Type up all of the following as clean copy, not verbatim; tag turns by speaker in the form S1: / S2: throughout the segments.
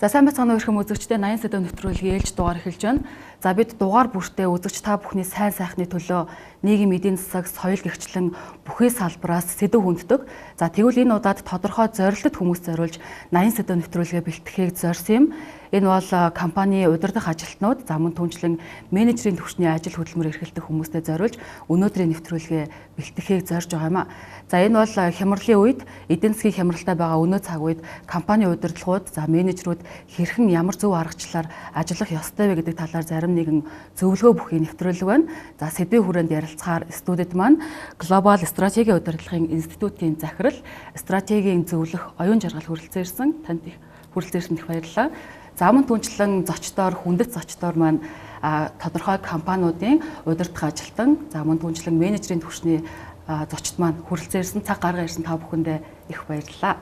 S1: За сайн байцгаана уу эрхэм үзэгчдээ 80 сэдэв нэвтрүүлгийн ээлж дугаар эхэлж байна. За бид дугаар бүртээ үзэгч та бүхний сайн сайхны төлөө нийгэм эдийн засаг, соёл гэгчлэн бүхий салбараас сэдэв хүнддэг. За тэгвэл энэ удаад тодорхой зорилттой хүмүүс зориулж 80 сэдэв нэвтрүүлгээ бэлтгэхийг зорьсон юм. Энэ бол компани удирдах ажилтнууд, за мөн түнчлэн менежерийн түвшний ажил хөдөлмөр эрхэлдэг хүмүүстэй зориулж өнөөдрийн нэвтрүүлгээ бэлтгэхийг зорьж байгаа юм а. За энэ бол хямралын үед эдийн засгийн хямралтай байгаа өнөө цаг үед компани удирдлагууд, за менежерүүд хэрхэн ямар зөв аргачлалаар ажиллах ёстой вэ гэдэг талаар зарим нэгэн зөвлөгөө бүхий нэвтрүүлэг байна. За сэдвийн хүрээнд ярилцахаар студид маань Глобал стратегийн удирдлагын институтын захирал, стратегийн зөвлөх оюун жаргал хүрэлцэн ирсэн. Танд их хүрэлцэн их баярлалаа. За мөн түнчлэн зочдоор, хүндэт зочдоор маань тодорхой компаниудын удирдах ажилтан, за мөн түнчлэн менежерийн түвшний зочд маань хүрэлцэн ирсэн, цаг гарган ирсэн та бүхэндээ их баярлалаа.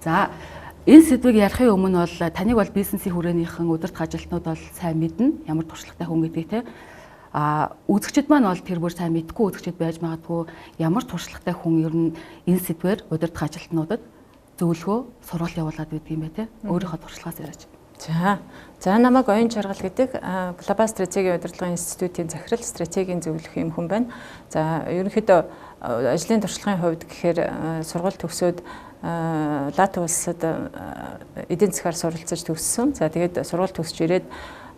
S1: За энэ сэдвийг ярихын өмнө бол таныг бол бизнесийн хүрээнийхэн удирдах ажилтнууд бол сайн мэднэ, ямар туршлагатай хүн гэдгийг те. Үзэгчид маань бол тэр бүр сайн мэдгүй үзэгчид байж магадгүй, ямар туршлагатай хүн ер нь энэ сэдвээр удирдах ажилтнуудад зөвлөгөө сургалт явуулаад байдаг юм байна те. Өөрийнхөө туршлагаас яриач.
S2: За намайг оюун жаргал гэдэг Глобал стратегийн удирдлагын институтын захирал, стратегийн зөвлөх юм хүн байна. За ерөнхийдөө ажлын туршлагын хувьд гэхээр сургалт төгсөөд Латви улсад эдийн засгаар суралцаж төгссөн. За тэгээд сургалт төгсөж ирээд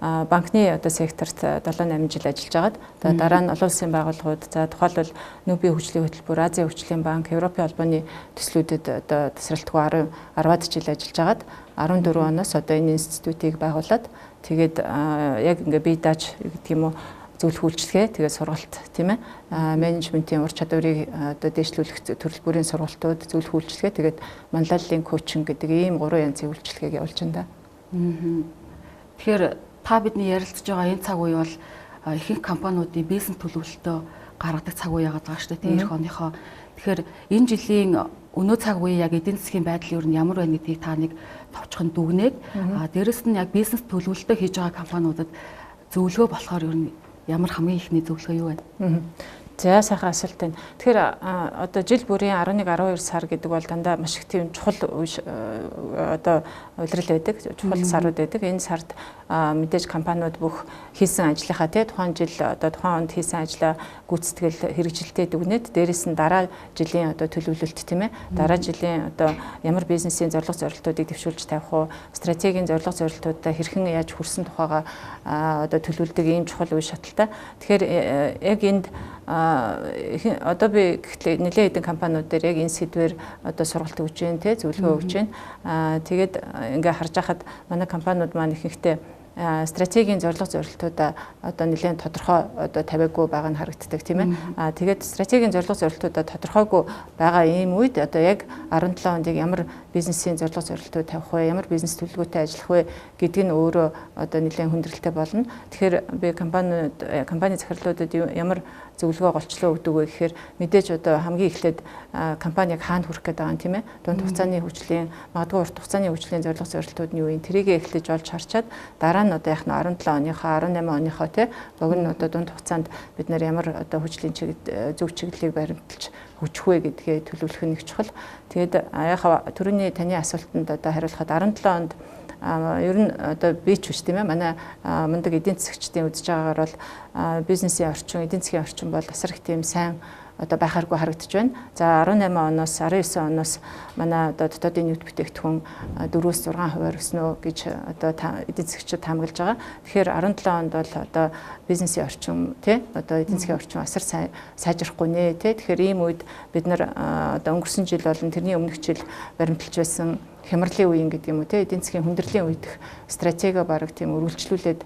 S2: банкны секторт 7-8 жил ажиллаж агаад дараа нь олон улсын байгууллагууд, за тухайлбал Нүүбийн хөгжлийн хөтөлбөр, Азийн хөгжлийн банк, Европын холбооны төслүүдэд тасралтгүй 10-аад жил ажиллаж агаад 14 оноос энэ институтыг байгуулад тэгээд яг ингээ бие дааж гэдэг юм уу зөвлөх үйлчилгээ, тэгээд сургалт тийм ээ менежментийн ур чадварыг дээшлүүлэх төрөл бүрийн сургалтууд, зөвлөх үйлчилгээ, тэгээд манлайллын коучинг гэдэг ийм 3 янзын үйлчилгээг явуулж байна.
S1: Тэгэхээр та бидний ярилцж байгаа энэ цаг үе бол ихэнх компаниудын бизнес төлөвлөлтөө гаргадаг цаг үе яагаад байгаа шүү дээ. Эх оныхоо. Тэгэхээр энэ жилийн өнөө цаг үе яг эдийн засгийн байдал юу нь ямар байна гэдгийг та нэг товчхон дүгнээд дээрэс нь яг бизнес төлөвлөлтөө хийж байгаа компаниудад зөвлөгөө болохоор юу нь ямар хамгийн ихний зөвлөгөө юу байна?
S2: За сайхан асуулт байна. Тэгэхээр одоо жил бүрийн 11-12 сар гэдэг бол дандаа маш их тийм чухал одоо улирал байдаг, чухал сарууд байдаг. Энэ сард мэдээж компаниуд бүх хийсэн ажлынхаа тухайн жил одоо тухайн онд хийсэн ажлаа гүйцэтгэл хэрэгжилтэд дүгнээд дээрэс нь дараа жилийн одоо төлөвлөлт тийм ээ. Дараа жилийн одоо ямар бизнесийн зорилго зорилтуудыг дэвшүүлж тавих уу, стратегийн зорилго зорилтуудаа хэрхэн яаж хүрсэн тухайга одоо төлөвлөдөг ийм чухал үе шаталтай. Тэгэхээр яг энд одоо би гэхдээ нэлээд хэдэн компаниуд дээр яг энэ сэдвээр одоо сургалт өгч जैन те зөвлөгөө өгч जैन. Тэгээд ингээ харж байхад манай компаниуд маань ихэнхдээ стратегийн зорилго зорилтуудаа одоо нэлээд тодорхой одоо тавиагүй байгаа нь харагддаг тийм ээ. Тэгээд стратегийн зорилго зорилтуудаа тодорхойгүй байгаа ийм үед одоо яг 17 онд ямар бизнесийн зорилго зорилтууд тавих вэ, ямар бизнес төлөвлөгөөтэй ажиллах вэ гэдг нь өөрөө одоо нэлээд хүндрэлтэй болно. Тэгэхээр би компани захирлуудад ямар зөвлөгөө голчлоо өгдөг вэ гэхээр мэдээж одоо хамгийн эхлээд компаниг хаана хүрэх гэдэг байгаа юм тийм ээ. Дунд хугацааны хөгжлийн, магадгүй урт хугацааны хөгжлийн зорилго зорилтууд нь юу вэ? Тэрийг эхлэж олж харчаад дараа нь одоо яг 17 оныхоо 18 оныхоо тий богино одоо дунд хугацаанд бид нар ямар одоо хөгжлийн зөв чиглэлийг баримталж хүчх вэ гэдгээ төлөвлөх нь их чухал. Тэгээд яг түрүүний таны асуултанд одоо хариулахад 17 онд ер нь одоо би ч биш тийм ээ манай мундаг эдийн засагчдын үзэж байгаагаар бол бизнесийн орчин, эдийн засгийн орчин бол асар их тийм сайн одоо байхааргүй харагдаж байна. За 18 оноос 19 оноос манай одоо дотоодын нийт бүтээгдэхүүн 4-6% өснө гэж одоо эдийн засгчид таамаглаж байгаа. Тэгэхээр 17 онд бол одоо бизнесийн орчин тий одоо эдийн засгийн орчин асар сайжрахгүй нэ тий. Тэгэхээр ийм үед бид нар одоо өнгөрсөн жил болон тэрний өмнөх жил баримталж байсан хямралын үеийн гэдэг юм уу те эдийн засгийн хүндрэлийн үед стратеги бараг тийм өргөлжлүүлээд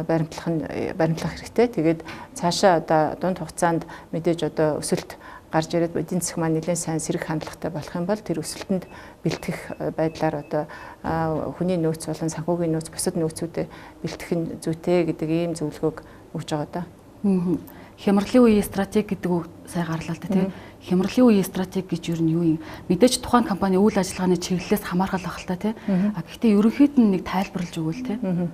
S2: баримтлах хэрэгтэй. Тэгээд цаашаа одоо дунд хугацаанд мэдээж одоо өсөлт гарч ирээд эдийн засаг маань нэлээд сайн сэрэг хандлагатай болох юм бол тэр өсөлтөнд бэлтгэх байдлаар одоо хүний нөөц болон санхүүгийн нөөц бусад нөөцүүдэд бэлтгэх нь зүйтэй гэдэг ийм зөвлөгөөг өгж байгаа даа.
S1: Хямралын үеийн стратеги гэдэг үг сайн гарлаа л да тийм. Хямралын үеийн стратеги гэж юу юм? Мэдээж тухайн компани үйл ажиллагааны чиглэлээс хамаархал байх л та тийм. Гэхдээ ерөнхийд нь нэг тайлбарлаж өгвөл тийм.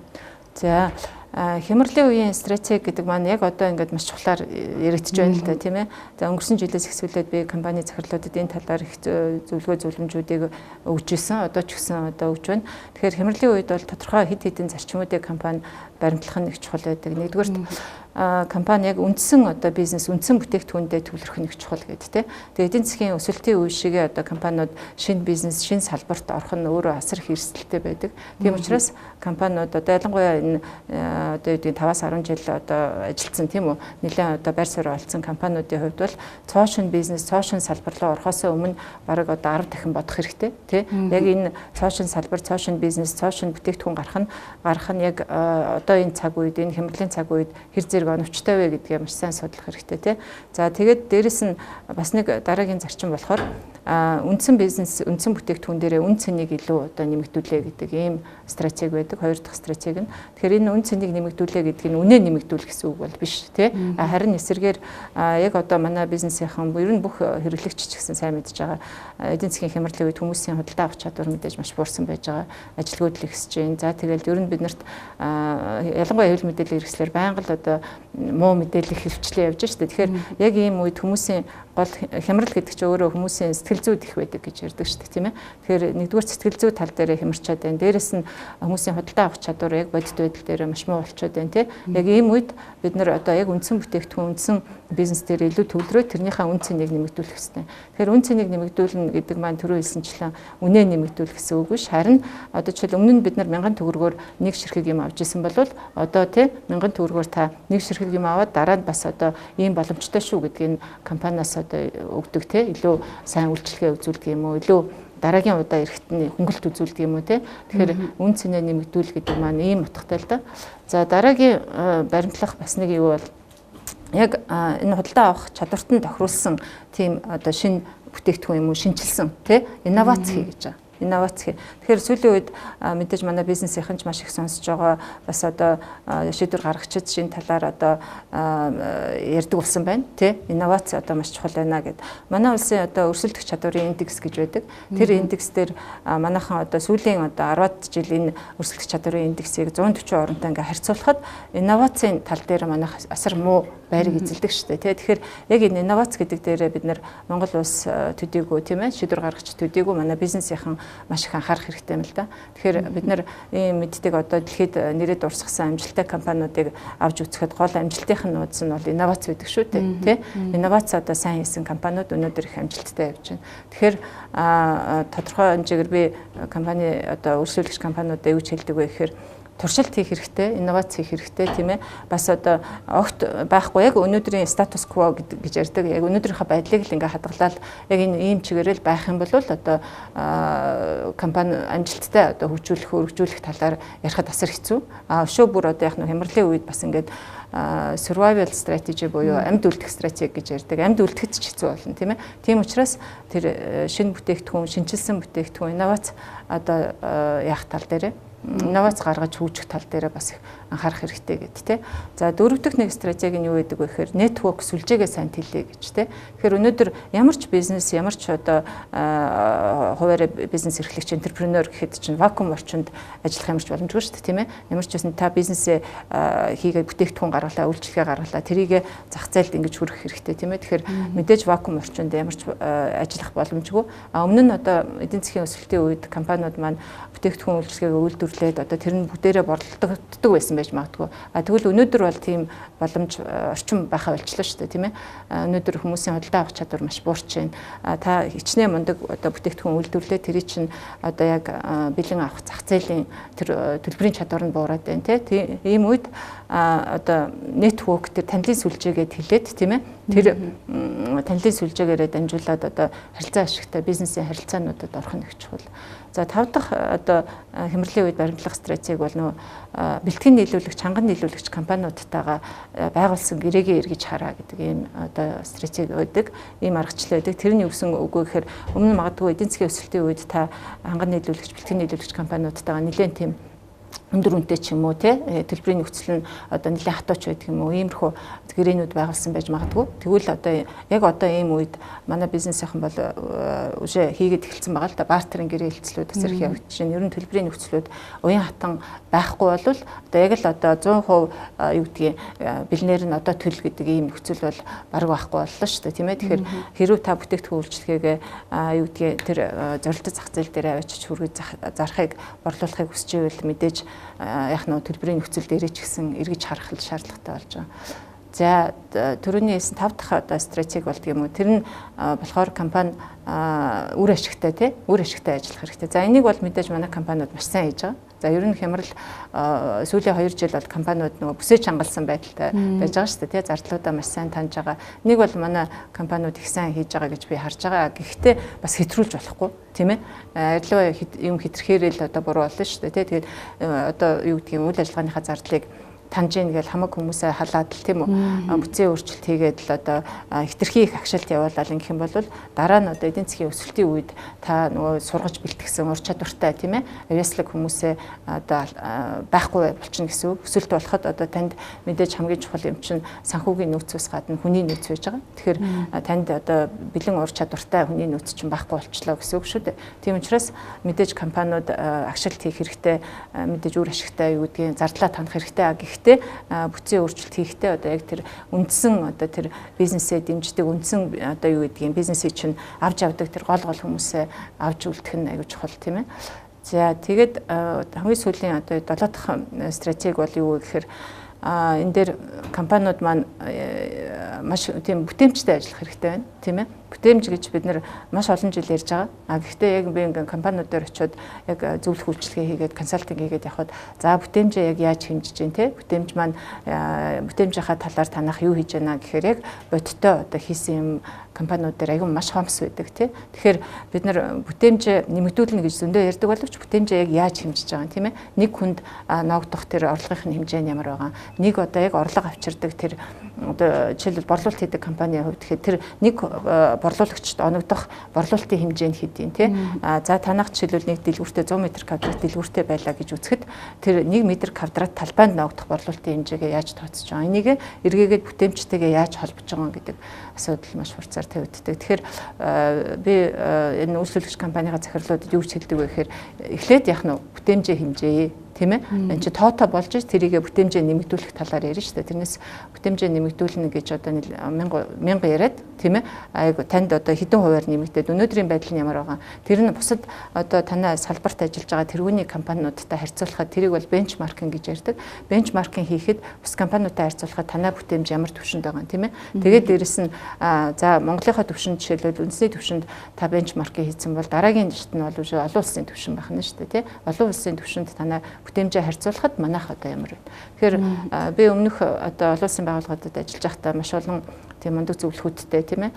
S2: За хямралын үеийн стратеги гэдэг маань яг одоо ингээд маш чухлаар яригдж байна л да тийм ээ. За өнгөрсөн жилээс эхлүүлээд би компани захирлуудад энэ талаар их зөвлөгөө зөвлөмжүүдийг өгж исэн. Одоо ч гэсэн одоо өгж байна. Тэгэхээр хямралын үед бол тодорхой хэд хэдэн зарчмуудыг компани баримтлах нь их чухал байдаг. Нэгдүгээр компани яг үндсэн одоо бизнес үндсэн бүтээгдэхүүндээ төвлөрөх нь их чухал гэдэг тийм. Тэгээд эдийн засгийн өсөлтийн үе шигээ одоо компаниуд шинэ бизнес, шинэ салбарт орох нь өөрөө асар их эрсдэлтэй байдаг. Тийм учраас компаниуд одоо ялангуяа энэ одоо үүдийн 5-10 жил одоо ажилласан тийм үү. Нэлээд одоо байр суурь олцсон компаниудын хувьд бол цоошин бизнес, цоошин салбар руу орохоос өмнө бараг одоо 10 дахин бодох хэрэгтэй тийм. Яг энэ цоошин салбар, цоошин бизнес, цоошин бүтээгдэхүүн гарах нь яг одоо энэ цаг үед, энэ хямралын цаг үед хэр зэрэг оновчтой вэ гэдгээ маш сайн судлах хэрэгтэй тий. За тэгээд дээрэс нь бас нэг дараагийн зарчим болохоор үндсэн бизнес, үндсэн бүтээгдэхүүн дээрээ үн цэнийг илүү одоо нэмэгдүүлээ гэдэг ийм стратеги байдаг. Хоёр дахь стратеги нь. Тэгэхээр энэ үн цэнийг нэмэгдүүлээ гэдэг нь үнэ нэмэгдүүл гэсэн үг бол биш тий. Харин эсэргээр яг одоо манай бизнесийнхэн ер нь бүх хэрэглэгч ч гэсэн сайн мэдж байгаа. Эдийн засгийн хямралын үед хүмүүсийн худалдаа авах чадвар мэдээж маш буурсан байж байгаа. Ажилгүйдэл ихсэж байна. За тэгэл ер нь бид нарт ялангуяа хэвлэл мэдээлэл хэрэгслэр байнга л одоо муу мэдээлэл хөвчлээ явж штэ. Тэгэхээр яг ийм үед хүмүүсийн гол хямрал гэдэг чинь өөрөө хүмүүсийн сэтгэл зүйд их байдаг гэж ярьдаг шүү дээ тийм ээ. Тэгэхээр нэгдүгээр сэтгэл зүй тал дээр хямарчаад байна. Дээрэс нь хүмүүсийн худалдаа авах чадвар яг бодит байдал дээр маш муу болчиход байна тийм. Яг ийм үед бид нар одоо яг үндсэн бүтээгдэхүүн, үндсэн бизнес дээр илүү төвлөрөө тэрнийхээ үн цэнийг нэмэгдүүлэх хэрэгтэй. Тэгэхээр үн цэнийг нэмэгдүүлнэ гэдэг маань түрүү хэлсэнчлэн үнэ нэмэгдүүлэх гэсэн үг биш. Харин одоо жишээл өмнө нь бид нар 1000 төгрөгөөр нэг ширхэг юм авч исэн бол одоо тийм 1000 төгрөгөөр та нэг ширхэг юм аваад дараа нь бас одоо ийм боломжтой шүү гэдгийг компаниас одоо өгдөг тийм илүү сайн үйлчлэгээ үзүүлдэг юм уу илүү дараагийн удаа эрэхт нь хөнгөлт үзүүлдэг юм уу те. Тэгэхээр үн цэнэ нэмэгдүүл гэдэг маань ийм утгатай л да. За дараагийн баримтлах бас нэг юу бол яг энэ худалдаа авах чадварт нь тохируулсан тийм одоо шинэ бүтээгдэхүүн юм уу шинжилсэн те инновац хий гэж байгаа. Инновац хий. Тэгэхээр сүүлийн үед мэдээж манай бизнесийнхэн ч маш их сонсож байгаа бас одоо шийдвэр гаргагчид шинэ талаар одоо ярьдаг болсон байна тий. Инновац одоо маш чухал байна гэд. Манай улсын одоо өрсөлдөх чадварын индекс гэж байдаг. Тэр индекс дээр манайхан одоо сүүлийн одоо 10-ад жил энэ өрсөлдөх чадварын индексийг 140 оронтой ингээ харьцуулахад инновацийн тал дээр манайх асар муу байрыг эзэлдэг шүү дээ тий. Тэгэхээр яг энэ инновац гэдэг дээрээ бид нар Монгол улс төдийгүй тийм ээ шийдвэр гаргагч төдийгүй манай бизнесийнхэн маш их анхаарах хэрэгтэй юм л да. Тэгэхээр бид нар ийм мэддэг одоо дэлхийд нэрээд урсгасан амжилттай компаниудыг авч үзэхэд гол амжилтынх нь нууц нь бол инновац байдаг шүү дээ. Тэ? Инновац одоо сайн хийсэн компаниуд өнөөдөр их амжилттай явж байна. Тэгэхээр тодорхой хэмжээгээр би компани одоо өрсөлдөгч компаниудаа юу ч хэлдэг вэ гэхээр туршилт хийх хэрэгтэй, инновац хийх хэрэгтэй тийм ээ. Бас одоо огт байхгүй яг өнөөдрийн статус кво гэж ярьдаг. Яг өнөөдрийнхөө байдлыг л ингээ хадгалаад яг энэ ийм чигээрэл байх юм бол одоо компани амжилттай одоо хөгжүүлэх талаар ярихад асар хэцүү. Өшөө бүр одоо яг хямралын үед бас ингээд survival strategy буюу амьд үлдэх стратеги гэж ярьдаг. Амьд үлдэхэд ч хэцүү болно тийм ээ. Тийм учраас тэр шинэ бүтээгдэхүүн, шинжилсэн бүтээгдэхүүн, инновац одоо яах тал дээр инновац гаргаж хөгжих тал дээр бас их анхаарах хэрэгтэй гэд тэ. За дөрөв дэх нэг стратеги нь юу гэдэг вэ гэхээр network сүлжээгээ сайн тэлээ гэж тэ. Тэгэхээр өнөөдөр ямар ч бизнес, ямар ч одоо хуваарь бизнес эрхлэгч энтерпренeur гэхэд чинь вакуум орчинд ажиллах ямар ч боломжгүй шүү дээ тийм ээ. Ямар ч байсан та бизнесээ хийгээд бүтээгдэхүүн гаргалаа, үйлчлэгээ гаргалаа, тэрийг зах зээлд ингэж хүргэх хэрэгтэй тийм ээ. Тэгэхээр мэдээж вакуум орчинд ямар ч ажиллах боломжгүй. Өмнө нь одоо эдийн засгийн өсөлтийн үед компаниуд маань бүтээгдэхүүн үйлчлэгээ үйлдвэрлээд одоо тэр нь бүгдээрээ борлогддог байсан байж магадгүй. Тэгвэл өнөөдөр бол тийм боломж орчин байхаа болчлоо шүү дээ тийм ээ. Өнөөдөр хүмүүсийн худалдаа авах чадвар маш буурч байна. Та хичнээн мундаг одоо бүтээгдэхүүн үйлдвэрлээд тэрий чинь одоо яг бэлэн авах зах зээлийн тэр төлбөрийн чадвар нь буураад байна тийм. Ийм үед одоо network тэр танилын сүлжээгээд хэлээд тийм ээ. Тэр танилын сүлжээгээрээ дамжуулаад одоо харилцаа ашигтай бизнесийн харилцаануудад орох нь их чухал. За 5 дахь одоо хямралын үед баримтлах стратеги бол нөгөө бэлтгэн нийлүүлэгч, ханган нийлүүлэгч компаниудтайгаа байгуулсан гэрээгээ эргэж хараа гэдэг ийм одоо стратеги байдаг. Ийм аргачлал байдаг. Тэр нь юу гэсэн үг вэ гэхээр өмнө магадгүй эдийн засгийн өсөлтийн үед та ханган нийлүүлэгч, бэлтгэн нийлүүлэгч компаниудтайгаа нэлээд тийм өндөр үнэтэй ч юм уу тий төлбөрийн нөхцөл нь одоо нэлээд хатууч байдаг юм уу иймэрхүү гэрээнүүд байгуулсан байж магадгүй. Тэгвэл одоо яг одоо ийм үед манай бизнесийнхэн бол уже хийгээд эхэлсэн байгаа л да. Бартерын гэрээ хэлцлүүд эсрэг явагдаж байна. Ер нь төлбөрийн нөхцлүүд уян хатан байхгүй болвол одоо яг л одоо 100% юу гэдгийг бэлнээр нь одоо төлөв гэдэг ийм нөхцөл бол бараг байхгүй боллоо шүү дээ тийм ээ. Тэгэхээр хэрвээ та бүтээгдэхүүн үйлчлэгээ юу гэдгийг тэр зорилттой зах зээл дээр авчиж хүргэж зарахыг борлуулахыг хүсэж байвал мэдээж яг нь төлбөрийн нөхцөл дээрээ ч гэсэн эргэж харах шаардлагатай болж байгаа. За түрүүний хэлсэн 5 дахь одоо стратеги болдго юм уу? Тэр нь болохоор компани үр ашигтай тий үр ашигтай ажиллах хэрэгтэй. За энийг бол мэдээж манай компаниуд маш сайн хийж байгаа. За ер нь хямрал сүүлийн 2 жил бол компаниуд нөгөө бүсэж хангалсан байдалтай байж байгаа шүү дээ тий зардлуудаа маш сайн таньж байгаа. Нэг бол манай компаниуд их сайн хийж байгаа гэж би харж байгаа. Гэхдээ бас хэтрүүлж болохгүй тийм ээ. Арилуу юм хэтэрхээр л одоо буруу болно шүү дээ тий. Тэгээд одоо юу гэдгийг үйл ажиллагааныхаа зардлыг таньж ийн гэж хамаг хүмүүсээ халаад л тийм үү бүтцийн өөрчлөлт хийгээд л одоо хитрхи их агшилт явуулаад ингэх юм бол дараа нь одоо эдийн засгийн өсөлтийн үед та нөгөө сургаж бэлтгэсэн ур чадвартай тийм ээ авьяаслаг хүмүүсээ одоо байхгүй болчихно гэсэн үг. Өсөлт болоход одоо танд мэдээж хамгийн чухал юм чинь санхүүгийн нөөцөөс гадна хүний нөөц байж байгаа. Тэгэхээр танд одоо бэлэн ур чадвартай хүний нөөц чинь байхгүй болчлоо гэсэн үг шүү дээ. Тийм учраас мэдээж компаниуд агшилт хийх хэрэгтэй мэдээж үр ашигтай юу гэдгийг зардлаа танах хэрэгтэй. Бүтцийн өөрчлөлт хийхдээ одоо яг тэр үндсэн одоо тэр бизнесээ дэмждэг үндсэн одоо юу гэдгийг бизнесийг чинь авч авдаг тэр гол хүмүүсээ авч үлдэх нь аягүй чухал тийм ээ. За тэгээд хамгийн сүүлийн одоо 7 дахь стратеги бол юу вэ гэхээр энэ дээр компаниуд маань маш тийм бүтээмжтэй ажиллах хэрэгтэй байна тийм ээ. Бүтээмж гэж бид нар маш олон жил ярьж байгаа. Гэхдээ яг би ингээд компаниуд дээр очиод яг зөвлөх үйлчлэгээ хийгээд консалтинг хийгээд явхад за бүтээмжээ яг яаж хэмжиж гин те бүтээмж маань бүтээмжийнхаа талаар танах юу хийж байна гэхээр яг бодиттой одоо хийсэн юм компаниуд дээр аягүй маш хомс байдаг те. Тэгэхээр бид нар бүтээмжээ нэмэгдүүлнэ гэж зөндөө ярьдаг боловч бүтээмжээ яг яаж хэмжиж байгаа юм тийм ээ. Нэг хүнд ногдох тэр орлогын хэмжээ нь ямар байгаа. Нэг одоо яг орлого авчирдаг тэр одоо жишээлбэл борлуулалт хийдэг компанийн хувьд тэгэхээр тэр нэг борлуулагчд оногдох борлуулалтын хэмжээ нь хэдийн тий. За танах жишээлбэл нэг дэлгүүртээ 100 м квадрат дэлгүүртээ байлаа гэж үзэхэд тэр 1 м квадрат талбайд ногдох борлуулалтын хэмжээгээ яаж тооцож байгаа. Энийг эргээгээд бүтээмжтэйгээ яаж холбож байгаа гэдэг асуудал маш хурцаар тавигддаг. Тэгэхээр би энэ үйлчлүүлэгч компанийн захирлуудад юу ч хэлдэг вэ гэхээр эхлээд яг нь бүтээмжээ хэмжээе тийм ээ. Энд чи тоото болж тэрийгэ бүтээмжээ нэмэгдүүлэх талаар ярина шүү дээ. Тэрнээс бүтээмжээ нэмэгдүүлнэ гэж одоо 1000 яриад тийм ээ. Айгу танд одоо хэдэн хувиар нэмэгдээд өнөөдрийн байдал нь ямар байгаа. Тэр нь бусад одоо танай салбарт ажиллаж байгаа тэргүүний компаниудтай харьцуулахад тэрийг бол бенчмаркинг гэж ярьдаг. Бенчмаркинг хийхэд бус компаниудтай харьцуулахад танай бүтээмж ямар түвшинд байгаа юм тийм ээ. Тэгээд дээрэс нь за Монголынхаа түвшинд жишээлбэл үндэсний түвшинд та бенчмаркинг хийсэн бол дараагийн жишт нь бол уже олон улсын түвшин байх нь шүү дээ тий. Олон улсын түвшинд танай бүтээмжээ харьцуулахад манайх одоо ямар вэ? Тэгэхээр би өмнөх одоо олон улсын байгууллагуудад ажиллаж байхдаа маш олон тийм мундаг зөвлөхүүдтэй тийм ээ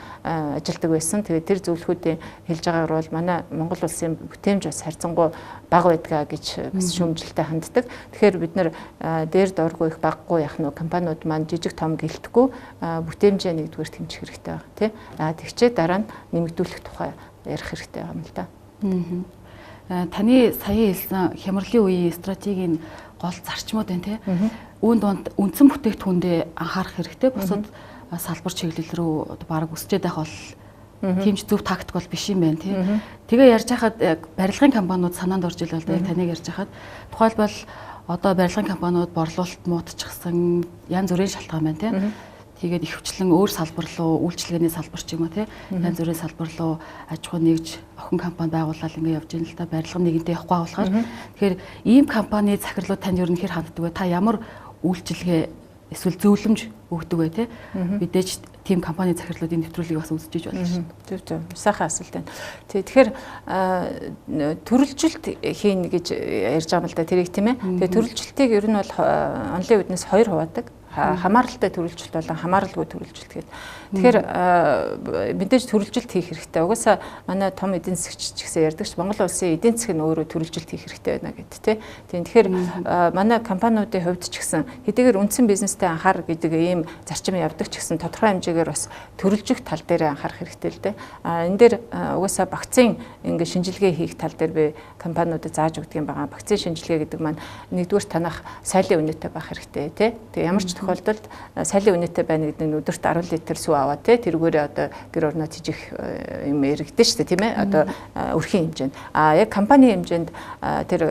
S2: ажилладаг байсан. Тэгээд тэр зөвлөхүүдийн хэлж байгаагаар бол манай Монгол улсын бүтээмж бас харьцангуй бага байдгаа гэж бас шүүмжлэлтэй ханддаг. Тэгэхээр бид нар дээр доргүй их баггүй яах нь компаниуд маань жижиг том гэлтэхгүй бүтээмжээ нэгдүгээр тэмцэх хэрэгтэй байна тий. Тэгчээ дараа нь нэмэгдүүлэх тухай ярих хэрэгтэй юм л да. Таны
S1: сая хэлсэн хямралын үеийн стратегийн гол зарчмууд байна тий. Үүнд донд үндсэн бүтээгдэхүүндээ анхаарах хэрэгтэй. Бусад салбар чиглэл рүү баг өсчээд байх бол тийм ч зөв тактик бол биш юм байна тий. Тэгээ ярьж хахад барилгын компаниуд санаанд орж ирэл бол яг таныг ярьж хахад тухайлбал одоо барилгын компаниуд борлуулалт муудчихсан янз бүрийн шалтгаан байна тий. Тэгээд ихэвчлэн өөр салбар руу үйлчлэгээний салбар ч юм уу тий янз бүрийн салбар руу аж ахуй нэгж охин компани байгуулаад ингэ явж байгаа л да барилга нэгэнтэй явахгүй болохоор тэгэхээр ийм компани захирлууд танд ер нь хэр ханддаг вэ? Та ямар үйлчлэгээ эсвэл зөвлөмж өгдөг вэ тий? Мэдээж тийм компани захирлуудын нэвтрүүлгийг бас үзэж байна шүү.
S2: Зөв. Сайхан асуулт байна. Тэгэхээр төрөлжилт хийнэ гэж ярьж байгаа юм л да тэрийг тийм ээ. Тэгээ төрөлжилтийг ер нь бол онлын үднэс 2 хуваадаг. хамааралтай төрөлжилт болон хамааралгүй төрөлжилт гэдэг. Тэгэхээр мэдээж төрөлжилт хийх хэрэгтэй. Угаасаа манай том эдийн засгч ч гэсэн ярьдаг ш Монгол улсын эдийн засаг нь өөрөө төрөлжилт хийх хэрэгтэй байна гэдэг тий. Тэгэхээр манай компаниудын хувьд ч гэсэн хэдийгээр үндсэн бизнестэй анхаар гэдэг ийм зарчим явдаг ч гэсэн тодорхой хэмжээгээр бас төрөлжих тал дээр анхаарах хэрэгтэй л дээ. Энэ дээр угаасаа багцын ингээ шинжилгээ хийх тал дээр би компаниудад зааж өгдөг юм байгаа. Багцын шинжилгээ гэдэг маань нэгдүгээр танах сайлын үнэтэй байх хэрэгтэй тий. Тэгээ ямар ч тохиолдолд сайлын үнэтэй байна гэдэг нь өдөрт 10 литр сүү аваад тий тэргүүрээ одоо гэр орноо тижих юм эргэдэж шүү дээ тийм ээ. Одоо өрхийн хэмжээнд яг компани хэмжээнд тэр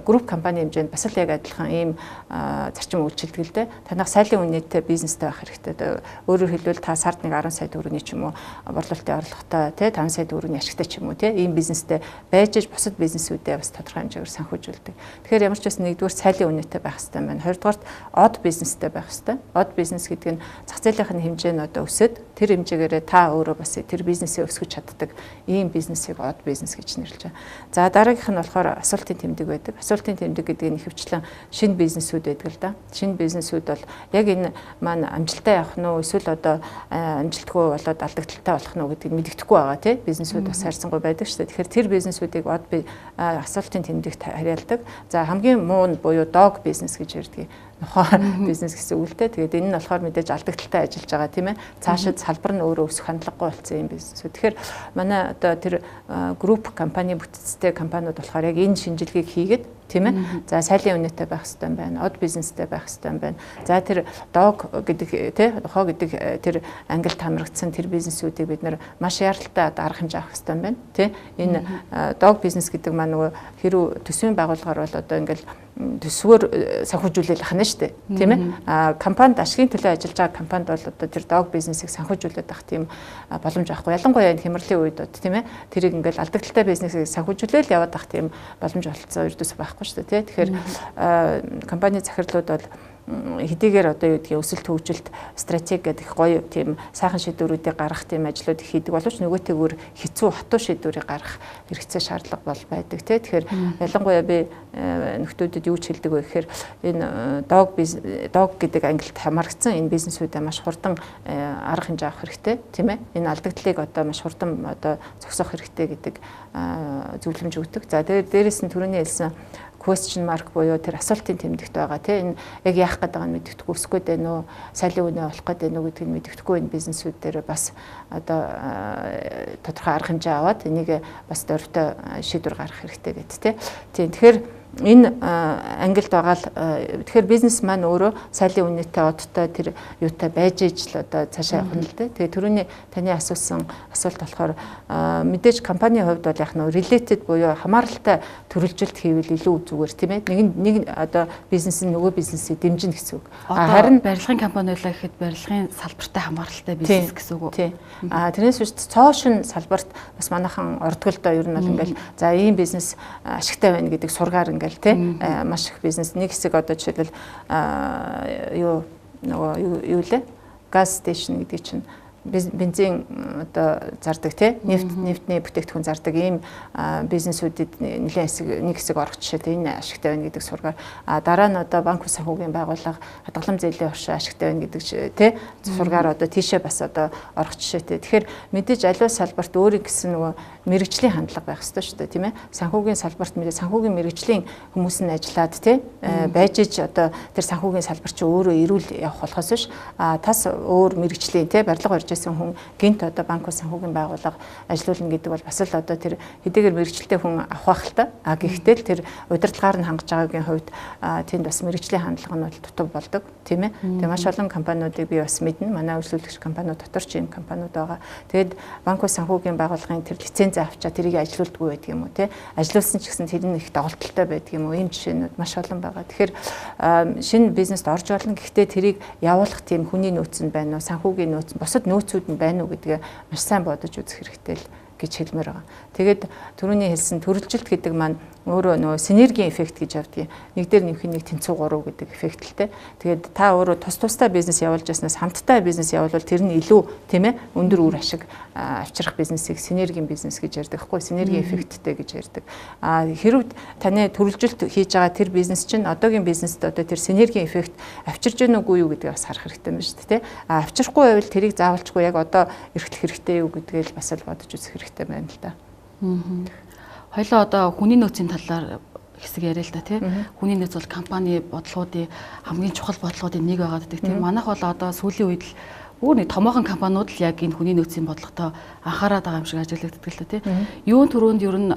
S2: групп компани хэмжээнд бас л яг адилхан ийм зарчим үйлчилдэг л дээ. Танах сайлын үнэтэй бизнестэй байх хэрэгтэй. Өөрөөр хэлбэл та сард нэг 10 сая төгрөгийн ч юм уу борлуулалтын орлоготой тий 5 сая төгрөгийн ашигтай ч юм уу тий ийм бизнестэй байж бусад бизнесүүдээ бас тодорхой хэмжээгээр санхүүжүүлдэг. Тэгэхээр ямар ч бас нэгдүгээр сайлын үнэтэй байх хэрэгтэй байна. Хоёрдугаарт од бизнестэй байх хэрэгтэй. Од бизнес гэдэг нь зах зээлийн хэмжээ нь одоо өсөд тэр хэмжээгээр та өөрөө бас тэр бизнесээ өсгөж чаддаг ийм бизнесийг од бизнес гэж нэрлэж байна. За дараагийнх нь болохоор асуултын тэмдэг байдаг. Асуултын тэмдэг гэдэг нь ихэвчлэн шинэ бизнесүүд байдаг л да. Шинэ бизнесүүд бол яг энэ маань амжилттай явах нь уу эсвэл одоо амжилтгүй болоод алдагдaltaй болох нь уу гэдгийг мэддэхгүй байгаа тий. Бизнесүүд бас хайрцангуй байдаг шүү дээ. Тэгэхээр тэр бизнесүүдийг од асуултын тэмдэгт харьяалдаг. За хамгийн муу нь буюу дог бизнес гэж ярьдаг. Нохоо бизнес гэсэн үгтэй. Тэгээд энэ нь болохоор мэдээж алдагдaltaй ажиллаж байгаа тийм ээ. Цаашид салбар нь өөрөө өсөх хандлагагүй болсон юм бизнесүүд. Тэгэхээр манай одоо тэр групп компани бүтцтэй компаниуд болохоор яг энэ шинжилгээг хийгээд тийм ээ. За сайлын үнэтэй байх хэрэгтэй юм байна. Од бизнестэй байх хэрэгтэй юм байна. За тэр дог гэдэг тий нохоо гэдэг тэр ангилд хамрагдсан тэр бизнесүүдийг бид нар маш яаралтай арга хэмжээ авах хэрэгтэй юм байна. Тий энэ дог бизнес гэдэг маань нөгөө хэрүү төсвийн байгууллагаар бол одоо ингээл төсвөр санхүүжүүлэл ахна шүү дээ тийм ээ компанид ашигын төлөө ажиллаж байгаа компанид бол одоо тэр дог бизнесийг санхүүжүүлээд авах тийм боломж авахгүй ялангуяа энэ хямралын үед бод тийм ээ тэрийг ингээл алдагдaltaй бизнесийг санхүүжүүлэл яваад авах тийм боломж олцсон ердөөс байхгүй шүү дээ тэгэхээр компани захирлууд бол хэдийгээр одоо юу гэдгийг өсөлт хөгжилт стратеги гэдэг гоё тийм сайхан шийдвэрүүдийг гаргах тийм ажлууд хийдэг боловч нөгөөтэйгүр хэцүү хатуу шийдвэрийг гаргах хэрэгцээ шаардлага бол байдаг тий. Тэгэхээр ялангуяа би нөхдүүдэд юу ч хэлдэг вэ гэхээр энэ дог гэдэг ангилд хамрагдсан энэ бизнесүүдэд маш хурдан арга хэмжээ авах хэрэгтэй тийм ээ. Энэ алдагдлыг одоо маш хурдан одоо зогсоох хэрэгтэй гэдэг зөвлөмж өгдөг. За дээрээс нь түрүүний хэлсэн question mark буюу тэр асуултын тэмдэгт байгаа тийм энэ яг яах гээд байгааг нь мэддэхгүй өсөх гээд байна уу сайлын үнэ олох гээд байна уу гэдгийг мэддэхгүй энэ бизнесүүд дээр бас одоо тодорхой арга хэмжээ аваад энийг бас дөрвтэй шийдвэр гаргах хэрэгтэй гэдэг тийм тэгэхээр энэ ангилд байгаа л тэгэхээр бизнес маань өөрөө сайлын үнэтэй одтой тэр юутай байж ижил одоо цаашаа явах нь л дээ. Тэгээ түрүүний таны асуусан асуулт болохоор мэдээж компанийн хувьд бол яг нь related буюу хамааралтай төрөлжилт хийвэл илүү зүгээр тийм ээ. Нэг одоо бизнес нь нөгөө бизнесийг дэмжинэ гэсэн үг.
S1: Харин барилгын компани байлаа гэхэд барилгын салбартай хамааралтай бизнес гэсэн үг.
S2: Тийм. Тэрнээс биш цоошин салбарт бас манайхан ордгол доо ер нь бол ингээл за ийм бизнес ашигтай байна гэдэг сургаар ингээл тий маш их бизнес нэг хэсэг одоо жишээлбэл юу нөгөө юу лээ газ стейшн гэдэг чинь бензин одоо зардаг тий нефтний бүтээгдэхүүн зардаг ийм бизнесүүдэд нэг хэсэг орох жишээ энэ ашигтай байна гэдэг сургаар дараа нь одоо банк санхүүгийн байгууллага хадгалам зээлийн оршин ашигтай байна гэдэг тий сургаар одоо тийшээ бас одоо орох жишээтэй. Тэгэхээр мэдээж аливаа салбарт өөрийн гэсэн нөгөө мэрэгжлийн хандлага байх ёстой шүү дээ тийм ээ. Санхүүгийн салбарт мэдээ санхүүгийн мэрэгжлийн хүмүүс нь ажиллаад тий байж иж одоо тэр санхүүгийн салбар чи өөрөө эрүүл явах болохоос биш тас өөр мэрэгжлийн тий барилга барьжсэн хүн гинт одоо банк санхүүгийн байгууллага ажилуулна гэдэг бол бас л одоо тэр хэдийгээр мэрэгчлээ хүн авах байх л та гэхдээ л тэр удирдлагаар нь хангаж байгаагийн хувьд тэнд бас мэрэгжлийн хандлага нь бол дутуу болдог тийм ээ. Тэгээ маш олон компаниудыг би бас мэднэ. Манай үйлчлүүлэгч компаниуд дотор ч ийм компаниуд байгаа. Тэгээд банк санхүүгийн байгууллагын тэр лиценз авчаа тэрийг ажилуулдаггүй байдаг юм уу тий ажилуулсан ч гэсэн тэр нь их доголдолтой байдаг юм уу ийм жишээнүүд маш олон байгаа. Тэгэхээр шинэ бизнест орж болно гэхдээ тэрийг явуулах тийм хүний нөөц нь байна уу санхүүгийн нөөц бусад нөөцүүд нь байна уу гэдгээ маш сайн бодож үзэх хэрэгтэй л гэж хэлмээр байгаа. Тэгээд түрүүний хэлсэн төрөлжилт гэдэг маань өөрөө нөгөө синергийн эффект гэж явдгийг. Нэг дээр нэмэх нэг тэнцүү 3 гэдэг эффектэлтэй. Тэгээд та өөрөө тусдаа бизнес явуулж яснаас хамтдаа бизнес явуулвал тэр нь илүү тийм ээ өндөр үр ашиг авчрах бизнесийг синергийн бизнес гэж ярьдаг хгүй, синергийн эффекттэй гэж ярьдаг. Хэрвээ таны төрөлжилт хийж байгаа тэр бизнес чинь одоогийн бизнест одоо тэр синергийн эффект авчирж гэнэ үгүй юу гэдгийг бас харах хэрэгтэй юм шүү дээ. Авчрахгүй байвал тэрийг заавалчгүй яг одоо эрхлэх хэрэгтэй юу гэдгийг бас л бодож үзэх хэрэгтэй байна л да.
S1: Хоёлоо одоо хүний нөөцийн талаар хэсэг яриа л да тий. Хүний нөөц бол компани бодлогуудын хамгийн чухал бодлогуудын нэг байгаа гэдэг тийм. Манайх бол одоо сүүлийн үед л өөр нэг томоохон компаниуд л яг энэ хүний нөөцийн бодлоготой анхаарал байгаа юм шиг ажиглагддаг л да тий. Юун төрөнд ер нь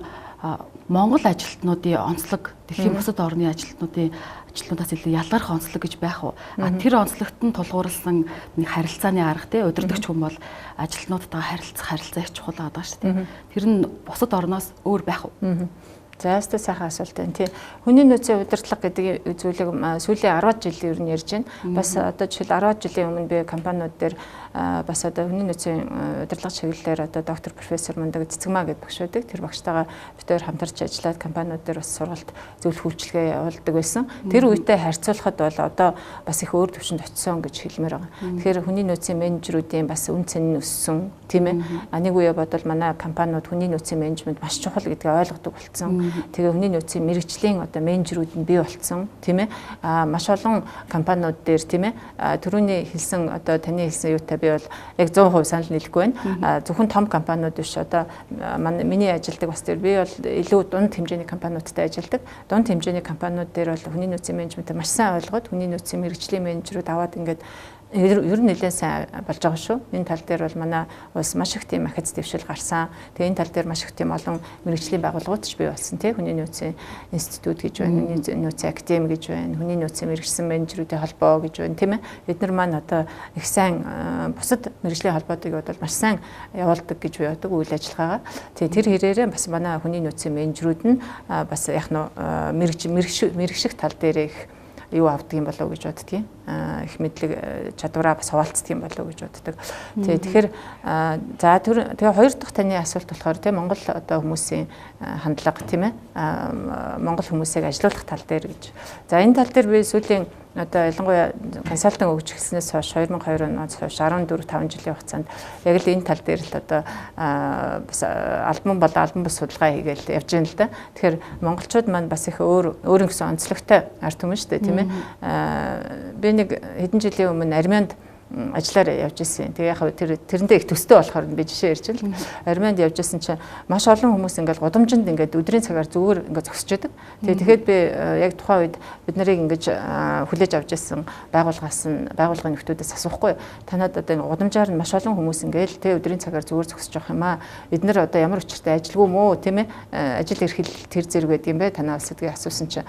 S1: Монгол ажилтнуудын онцлог дэлхийн бусад орны ажилтнуудаас илүү ялгарх онцлог гэж байх уу? Тэр онцлогт нь тулгуурласан нэг харилцааны арга тий удирдахч хүн бол ажилтнуудтайгаа харилцаа их чухал байгаа шүү дээ. Тэр нь бусад орноос өөр байх уу?
S2: За ястаа сайхан асуулт байна тий. Хүний нөөцийн удирдлага гэдэг зүйлийг сүүлийн 10 жилийн ер нь ярьж байна. Бас одоо жишээл 10 жилийн өмнө би компаниуд дээр бас одоо хүний нөөцийн удирдлага чиглэлээр одоо доктор профессор Мундаг Цэцэгмаа гэдэг багш байдаг. Тэр багштайгаа бид хоёр хамтарч ажиллаад компаниуд дээр бас сургалт зөвлөх үйлчилгээ явуулдаг байсан. Тэр үедээ харьцуулахад бол одоо бас их өөр төвшөнд очисон гэж хэлмээр байгаа. Тэгэхээр хүний нөөцийн менежерүүдийн бас үн цэн нь өссөн тийм ээ. Нэг үе бодвол манай компаниуд хүний нөөцийн менежмент маш чухал гэдгийг ойлгодог болсон. Тэгээ хүний нөөцийн мэрэгжлийн одоо менежерүүд нь бий болцсон тийм ээ. Маш олон компаниуд дээр тийм ээ. Түрүүний хэлсэн одоо таны хэлсэн юутай би бол яг 100% санал нийлэхгүй байна. Зөвхөн том компаниуд биш одоо миний ажилдаг бас тэр би бол илүү дунд хэмжээний компаниудтай ажилдаг. Дунд хэмжээний компаниуд дээр бол хүний нөөцийн менежментийг маш сайн ойлгоод хүний нөөцийн мэрэгжлийн менежерүүд аваад ингээд ер нь нэлээд сайн болж байгаа шүү. Энэ тал дээр бол манай улс маш их тийм ахиц дэвшил гарсан. Тэгээ энэ тал дээр маш их тийм олон мэрэгжлийн байгууллагууд ч бий болсон тийм. Хүний нөөцийн институт гэж байна, хүний нөөцийн академи гэж байна, хүний нөөцийн мэрэгжсэн менежерүүдийн холбоо гэж байна тийм ээ. Бид нар маань одоо их сайн бусад мэрэгжлийн холбоодыг бол маш сайн явуулдаг гэж бий байдаг үйл ажиллагаагаа. Тэгээ тэр хэрээрээ бас манай хүний нөөцийн менежерүүд нь бас яг нь мэрэгших тал дээр их юу авдаг юм болов уу гэж боддгийг. Их мэдлэг чадвараа бас хуваалцдаг юм болов уу гэж боддог. Тэгэхээр тэгээ хоёр дахь таны асуулт болохоор тийм Монгол одоо хүмүүсийн хандлага тийм ээ. Монгол хүмүүсийг ажилуулах тал дээр гэж. За энэ тал дээр би сүүлийн одоо ялангуяа консалтинг өгч эхэлснээс хойш 2002 оноос хойш 14-5 жилийн хугацаанд яг л энэ тал дээр л одоо бас албан бус судалгаа хийгээл явж байна л да. Тэгэхээр монголчууд маань бас их өөрийн гэсэн онцлогтой ард түмэн шүү дээ тийм ээ. Би нэг хэдэн жилийн өмнө Армянд ажиллаар явж ирсэн. Тэгээ яг тэрэндээ их төстэй болохоор би жишээ ярьж байна. Армянд явж ирсэн чинь маш олон хүмүүс ингээл гудамжинд ингээд өдрийн цагаар зүгээр ингээд зогсож байдаг. Тэгэхэд би яг тухайн үед бид нарыг ингээд хүлээж авч ирсэн байгууллагын нөхдүүдээс асуухгүй. Танад одоо гудамжаар нь маш олон хүмүүс ингээл тэ өдрийн цагаар зүгээр зогсож явах юм аа. Бид нар одоо ямар учиртай ажилгүй мó тийм ээ. Ажил эрхэл тэр зэрэг байдаг юм бэ? Танаас гэдгийг асуусан чинь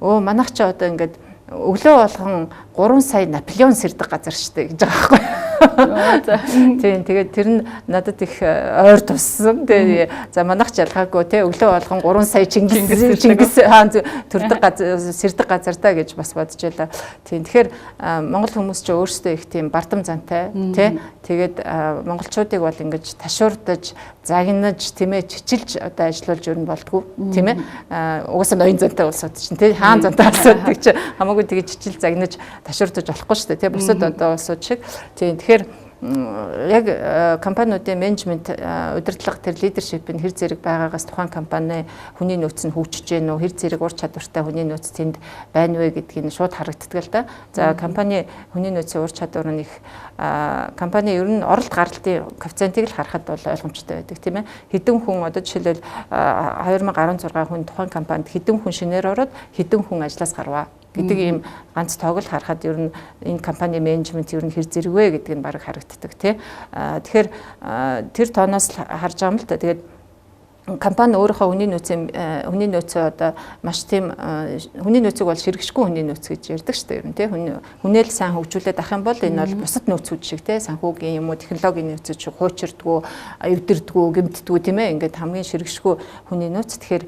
S2: манайх ч одоо ингээд өглөө болгон 3 сая Наполеон сэрдэг газар штэ гэж байгаа байхгүй. Тийм тэгээд тэр нь надад их ойр туссан. Тэгээ за манайх ч ялгаагүй те өглөө болгон 3 сая Чингис хаан төрдөг газар сэрдэг газар та гэж бас бодож байлаа. Тийм тэгэхээр монгол хүмүүс ч өөрсдөө их тийм бардам зантай те тэгээд монголчуудыг бол ингэж ташуурдаж загнаж тийм ээ чичилж одоо ажиллуулж өрн болдгоо тийм ээ угаасаа ноён зантай улсууд чинь тийм хаан зантай улсууд гэж хамаагүй тэгээ чичил загнаж ташуурдаж болохгүй шүү дээ тийм бусад одоо улсууд шиг тийм тэгэхээр яг компаниудын менежмент удирдлага тэр лидершип нь хэр зэрэг байгаагаас тухайн компани хүний нөөц нь хөгжиж гэнэ үү хэр зэрэг ур чадвартай хүний нөөц тэнд байна вэ гэдгийг нь шууд харагддаг л да. За компани хүний нөөцийн ур чадвар нь их компани ер нь оролт гаралтын коэффициентийг л харахад бол ойлгомжтой байдаг тийм ээ. Хэдэн хүн одоо жишээлбэл 2016 хүн тухайн компанид хэдэн хүн шинээр ороод хэдэн хүн ажлаас гарваа гэдэг ийм ганц тоог л харахад ер нь энэ компани менежмент ер нь хэр зэрэг вэ гэдгийг нь баг харагддаг тий. Тэгэхээр тэр тооноос харж байгаа юм л та. Тэгээд компани өөрийнхөө хүний нөөцөө одоо маш тийм хүний нөөцийг бол ширгэшгүй хүний нөөц гэж ярьдаг шүү дээ. Ер нь тий хүнээл сайн хөгжүүлээд ах юм бол энэ бол бусад нөөцүүд шиг тий санхүүгийн юм уу технологийн нөөцүүд шиг хуучирдгүү, эвдэрдгүү, гэмтдгүү тийм ээ. Ингээд хамгийн ширгэшгүй хүний нөөц. Тэгэхээр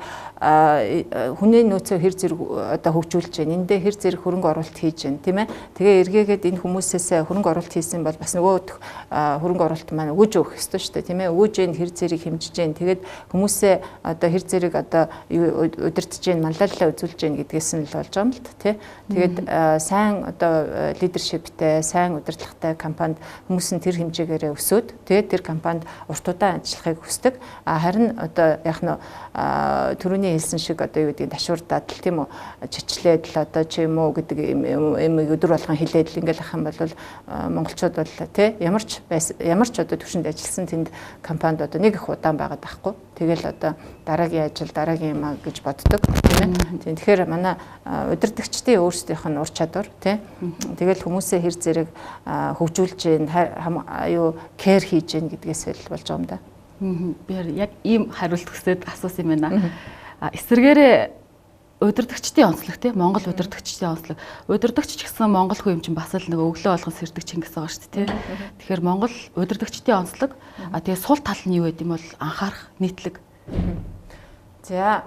S2: хүний нөөцөө хэр зэрэг одоо хөгжүүлж байна. Эндээ хэр зэрэг хөрөнгө оруулалт хийж байна тийм ээ. Тэгээ эргээгээд энэ хүмүүсээс хөрөнгө оруулалт хийсэн бол бас нөгөө хөрөнгө оруулалт маань өгөөж өгөх ёстой шүү дээ тийм ээ. Өгөөж энэ хэр зэрэг хэмжиж байна. Тэгээд хүмүүсээ одоо хэр зэрэг одоо удирдах гэж манлайлалаа үзүүлж байна гэдгээс нь л болж байгаа юм л тий. Тэгээд сайн одоо лидершиптэй, сайн удирдлагатай компанид хүмүүс нь тэр хэмжээгээрээ өсөөд тэгээд тэр компанид урт удаан ажиллахыг хүсдэг. Харин одоо яг нь түрүүний хэлсэн шиг одоо юу гэдгийг ташуурдаад л тийм үү чичлээд л одоо ч юм уу гэдэг юм өдөр болгон хилээд л ингээл ах юм бол монголчууд бол тий ямар ч одоо төвшөнд ажилласан тэнд компанид одоо нэг их удаан байгаад байхгүй. Тэгэл одоо дараагийн ажил дараагийн юм гэж боддог тийм ээ. Тэгэхээр манай удирдагчдын өөрсдийнх нь ур чадвар тийм. Тэгэл хүмүүсээ хэр зэрэг хөгжүүлж гин юу кэр хийж гин гэдгээс л болж байгаа юм да.
S1: Би яг ийм хариулт хүсээд асуусан юм байна. Эсвэргээрээ удирдагчдын онцлог тийм Монгол удирдагчдын онцлог. Удирдагч ч гэсэн монгол хүн юм чинь бас л нөгөө өглөө болгон сэрдэг Чингис байгаа шүү дээ тийм. Тэгэхээр Монгол удирдагчдын онцлог тэгээ сул тал нь юу гэдэг юм бол анхаарах нийтлэг.
S2: За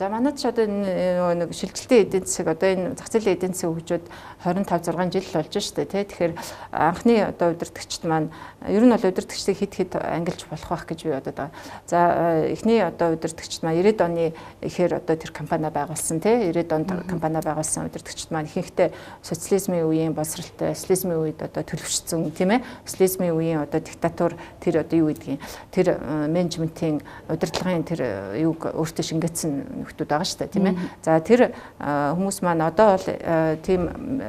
S2: манайд ч одоо нэг шилжилтийн эдийн засаг одоо энэ зах зээлийн эдийн засаг хөгжөөд 25 6 жил болж штэ тий. Тэгэхээр анхны одоо удирдагчд маань ер нь бол удирдагчдыг хэд ангилж болох байх гэж би бодод байгаа. За эхний одоо удирдагчд маань 90-ад оны ихээр одоо тэр компани байгуулсан тий. 90-ад онд компани байгуулсан удирдагчд маань ихэнхдээ социализмын үеийн боловсралтай, социализмын үед одоо төлөвшсөн тийм ээ. Социализмын үеийн одоо диктатур тэр одоо юу гэдгийг тэр менежментийн удирдлагын тэр юуг өөртөө шингээсэн нөхдүүд байгаа шүү дээ тийм ээ. За тэр хүмүүс маань одоо бол тийм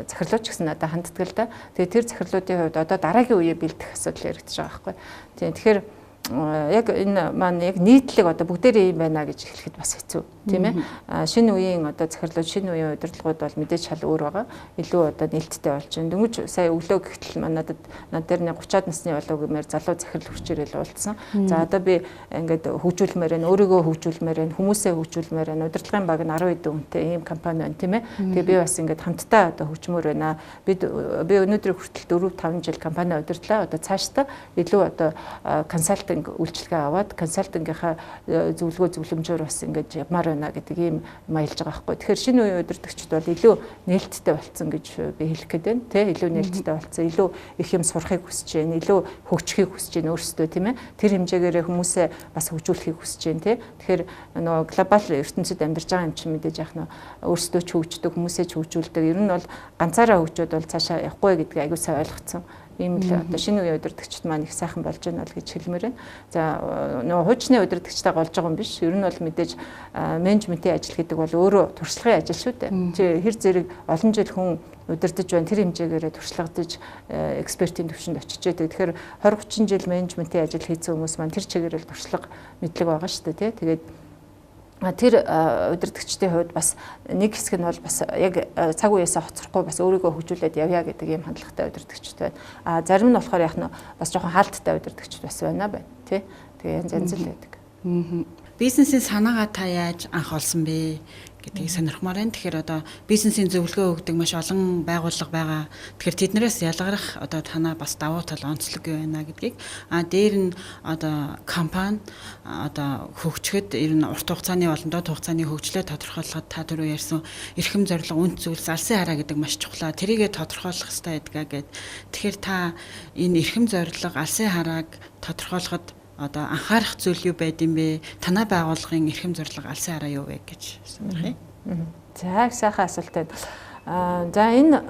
S2: захирлууч гэсэн надад ханддаг л да. Тэгээ тэр захирлуудын хувьд одоо дараагийн үеэ бэлдэх асуудал яригдж байгаа байхгүй. Тэгэхээр яг энэ маань яг нийтлэг одоо бүгдээрээ юм байна гэж хэлэхэд бас хэцүү тийм ээ. Шинэ үеийн одоо захирлууд, шинэ үеийн удирдлагууд бол мэдээж шал өөр байгаа. Илүү одоо нээлттэй болж байна. Дөнгөж сая өглөө гэхтэл надад дээр нэг 30-аад насны болов гэмээр залуу захирал хүрч ирэл уулзсан. За одоо би ингээд хөгжүүлмээр байна, өөрийгөө хөгжүүлмээр байна, хүмүүсээ хөгжүүлмээр байна. Удирдлагын баг нь 10 хэдэн хүнтэй ийм компани байна тийм ээ. Тэгээ би бас ингээд хамтдаа одоо хөгжмөр байна. Би өнөөдрийг хүртэл 4-5 жил компани удирдлаа. Одоо цаашдаа илүү одоо консалтинг үйлчилгээ аваад консалтингийнхаа зөвлөмжөөр бас ингэж явмаар байна гэдэг ийм маялж байгаа байхгүй. Тэгэхээр шинэ үеийн удирдагчид бол илүү нээлттэй болсон гэж би хэлэх гээд байна. Тэ илүү нээлттэй болсон, илүү их юм сурахыг хүсэж байна, илүү хөгжихийг хүсэж байна өөрсдөө тийм ээ. Тэр хэмжээгээр хүмүүсээ бас хөгжүүлэхийг хүсэж байна тий. Тэгэхээр нөгөө глобал ертөнцид амьдарч байгаа юм чинь мэдээж яах нь өөрсдөө ч хөгждөг, хүмүүсээ ч хөгжүүлдэг. Ер нь бол ганцаараа хөгжөөд бол цаашаа явахгүй гэдгийг аягүй сайн ойлгоцсон. Ийм л одоо шинэ үеийн удирдагчид маань их сайхан болж байна л гэж хэлмээр байна. За нөгөө хуучны удирдагчтай голж байгаа юм биш. Ер нь бол мэдээж менежментийн ажил гэдэг бол өөрөө туршлагын ажил шүү дээ. Чи хэр зэрэг олон жил хүн удирдах байна тэр хэмжээгээрээ туршлагадж экспертийн төвшөнд очиж байдаг. Тэгэхээр 20-30 жил менежментийн ажил хийсэн хүмүүс маань тэр чигээрэл туршлага мэдлэг байгаа шүү дээ. Тэгээд тэр удирдагчдын хувьд бас нэг хэсэг нь бол бас яг цаг үеэсээ хоцрохгүй бас өөрийгөө хөгжүүлээд явъя гэдэг ийм хандлагатай удирдагчд байна. Зарим нь болохоор яг нь бас жоохон хаалттай удирдагчд бас байна тий. Тэгээ янз л байдаг.
S3: Бизнесийн санаагаа та яаж анх олсон бэ гэдгийг сонирхмаар байна. Тэгэхээр одоо бизнесийн зөвлөгөө өгдөг маш олон байгууллага байгаа. Тэгэхээр тэднээс ялгарах одоо танаа бас давуу тал онцлог юу байна гэдгийг дээр нь одоо компани одоо хөгжөхөд ер нь урт хугацааны болон доод хугацааны хөгжлөө тодорхойлоход та түрүү ярьсан эрхэм зорилго, үнд зүйлс, алсын хараа гэдэг маш чухлаа. Тэрийгэ тодорхойлох хэрэгтэй гэдгээ гээд тэгэхээр та энэ эрхэм зорилго, алсын харааг тодорхойлоход одоо анхаарах зүйл юу байд юм бэ? Танай байгууллагын эрхэм зорилго алсын хараа юу вэ гэж сонирхъя.
S2: За их сайхан асуулт байна. За энэ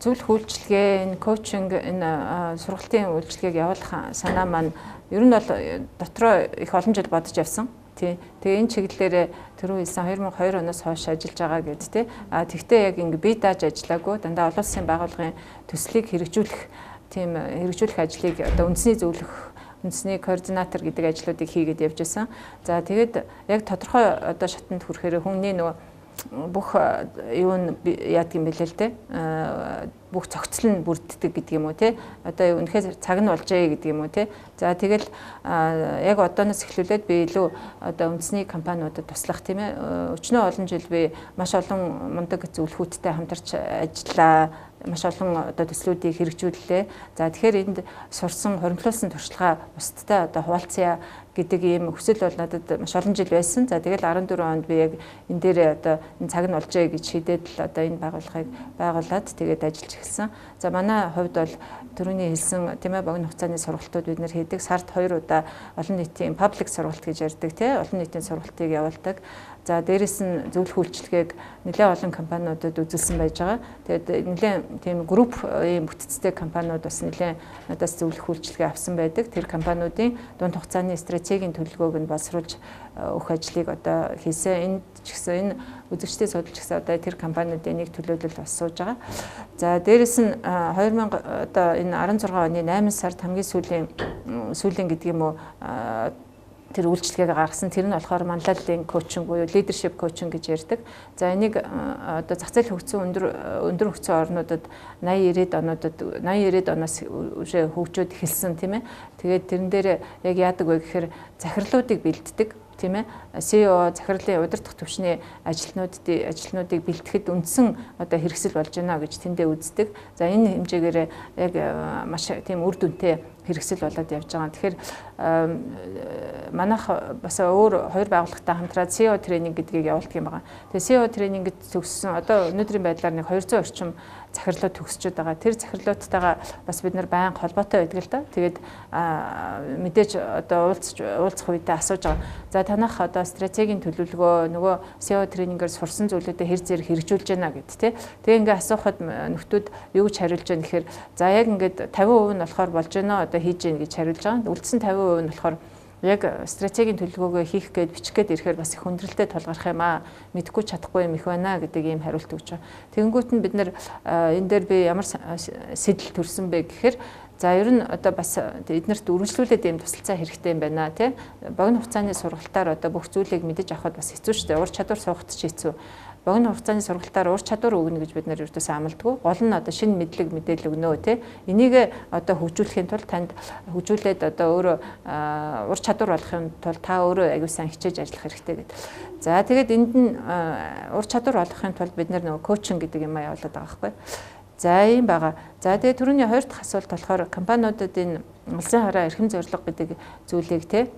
S2: зөвлөх үйлчилгээ, энэ коучинг, энэ сургалтын үйлчилгээг явуулах санаа маань ер нь бол дотроо их олон жил бодож явсан. Тэгээ энэ чиглэлээр түрүү хэлсэн 2002 оноос хойш ажиллаж байгаа гэд тий. Тэгтээ яг ингэ бие дааж ажиллаагүй дандаа олон улсын байгууллагын төслийг хэрэгжүүлэх ажлыг одоо үндэсний координатор гэдэг ажлуудыг хийгээд явж байсан. За тэгээд яг тодорхой одоо шатанд хүрэхээр хүний нөгөө бүх юу нь яадаг юм бэлээ л дээ. Бүх цогцол нь бүрддэг гэдэг юм уу те. Одоо үнэхээр цаг нь болжээ гэдэг юм уу те. За тэгэл яг одооноос эхлүүлээд би илүү одоо үндэсний компаниудад туслах тийм ээ. Өчнөө олон жил би маш олон мундаг зөвлөхүүдтэй хамтарч ажиллаа. Маш олон одоо төслүүдийг хэрэгжүүллээ. За тэгэхээр энд сурсан, хуримтлуулсан туршлагаа бусдтай одоо хуваалцъя гэдэг ийм хүсэл бол надад маш олон жил байсан. За тэгэл 14 онд би яг энэ дээр одоо энэ цаг нь болжээ гэж шийдээд л одоо энэ байгууллагыг байгуулад тэгээд ажиллаж эхэлсэн. За манай хувьд бол түрүүний хэлсэн тийм ээ богино хугацааны сургалтууд бид нэр хийдэг. Сард 2 удаа олон нийтийн паблик сургалт гэж ярьдаг тийм олон нийтийн сургалтыг явуулдаг. За дээрэс нь зөвлөх үйлчилгээг нэлээд олон компаниудад үзүүлсэн байж байгаа. Тэгээд нэлээд тийм групп ийм бүтцтэй компаниуд бас нэлээд надаас зөвлөх үйлчилгээ авсан байдаг. Тэр компаниудын дунд хугацааны стратегийн төлөвлөгөөг нь боловсруулж өгөх ажлыг одоо хийсэн. Энд ч гэсэн энэ үзэгчдийн судалж гэсэн одоо тэр компаниудын нэг төлөөлөл бас сууж байгаа. За дээрэс нь 2000 одоо энэ 16 оны 8 сард хамгийн сүүлийн гэдэг юм уу тэр үйлчлэгийг гаргасан. Тэр нь болохоор манлайллын коучинг буюу leadership coaching гэж ярьдаг. За энийг одоо зах зээл хөгжсөн өндөр хөгжсөн орнуудад 80-90-ад оноос уже хөгжөөд эхэлсэн тийм ээ. Тэгээд тэрэн дээр яг яадаг вэ гэхээр захирлуудыг бэлддэг тийм ээ. CEO захирлын удирдах түвшний ажилтнуудыг бэлтгэхэд үндсэн одоо хэрэгсэл болж байна гэж тэндээ үздэг. За энэ хэмжээгээр яг маш тийм үр дүнтэй хэрэгсэл болоод явж байгаа. Тэгэхээр манайх бас өөр хоёр байгууллагатай хамтраад CEO тренинг гэдгийг явуулдаг юм байна. Тэгээ CEO тренингд төгссөн одоо өнөөдрийн байдлаар нэг 200 орчим захирлууд төгсчод байгаа. Тэр захирлуудтайгаа бас бид нар байнга холбоотой байдаг л да. Тэгээд мэдээж одоо уулзах үедээ асууж байгаа. За танах одоо стратегийн төлөвлөгөө нөгөө SEO тренингээр сурсан зүйлүүдэд хэр зэрэг хэрэгжүүлж байна гэд тэ. Тэгээ ингээ асуухад нөхдүүд юу гэж хариулж байна гэхээр за яг ингээд 50% нь болохоор болж байна одоо хийж гин гэж хариулж байгаа. Үлдсэн 50% нь болохоор яг стратегийн төлөвлөгөөгөө хийх гээд бичих гээд ирэхээр бас их хүндрэлтэй тулгарх юм аа. Мэдхгүй чадахгүй юм их байна гэдэг ийм хариулт өгч байгаа. Тэгэнгүүт нь бид нэр энэ дээр би ямар сэтэл төрсөн бэ гэхээр за ер нь одоо бас эднэрт үргэлжлүүлээд ийм тусалцаа хэрэгтэй юм байна тий. Богино хугацааны сургалтаар одоо бүх зүйлийг мэдэж авахд бас хэцүү шүү дээ. Ур чадвар суухад ч хэцүү. Богино хугацааны сургалтаар ур чадвар өгнө гэж бид нар ердөөсөө амладаг. Гол нь одоо шинэ мэдээлэл өгнө тий. Энийг одоо хөгжүүлэхийн тулд танд хөгжүүлээд одоо өөрөө ур чадвар болохын тулд та өөрөө аягүй сайн хичээж ажиллах хэрэгтэй гэдэг. За тэгээд энд нь ур чадвар олохын тулд бид нар нөгөө коучинг гэдэг юм явуулаад байгаа байхгүй. За ийм байгаа. За тэгээд түрүүний хоёр дахь асуулт болохоор компаниудад энэ улсын хараа эрхэм зорилго гэдэг зүйлийг тий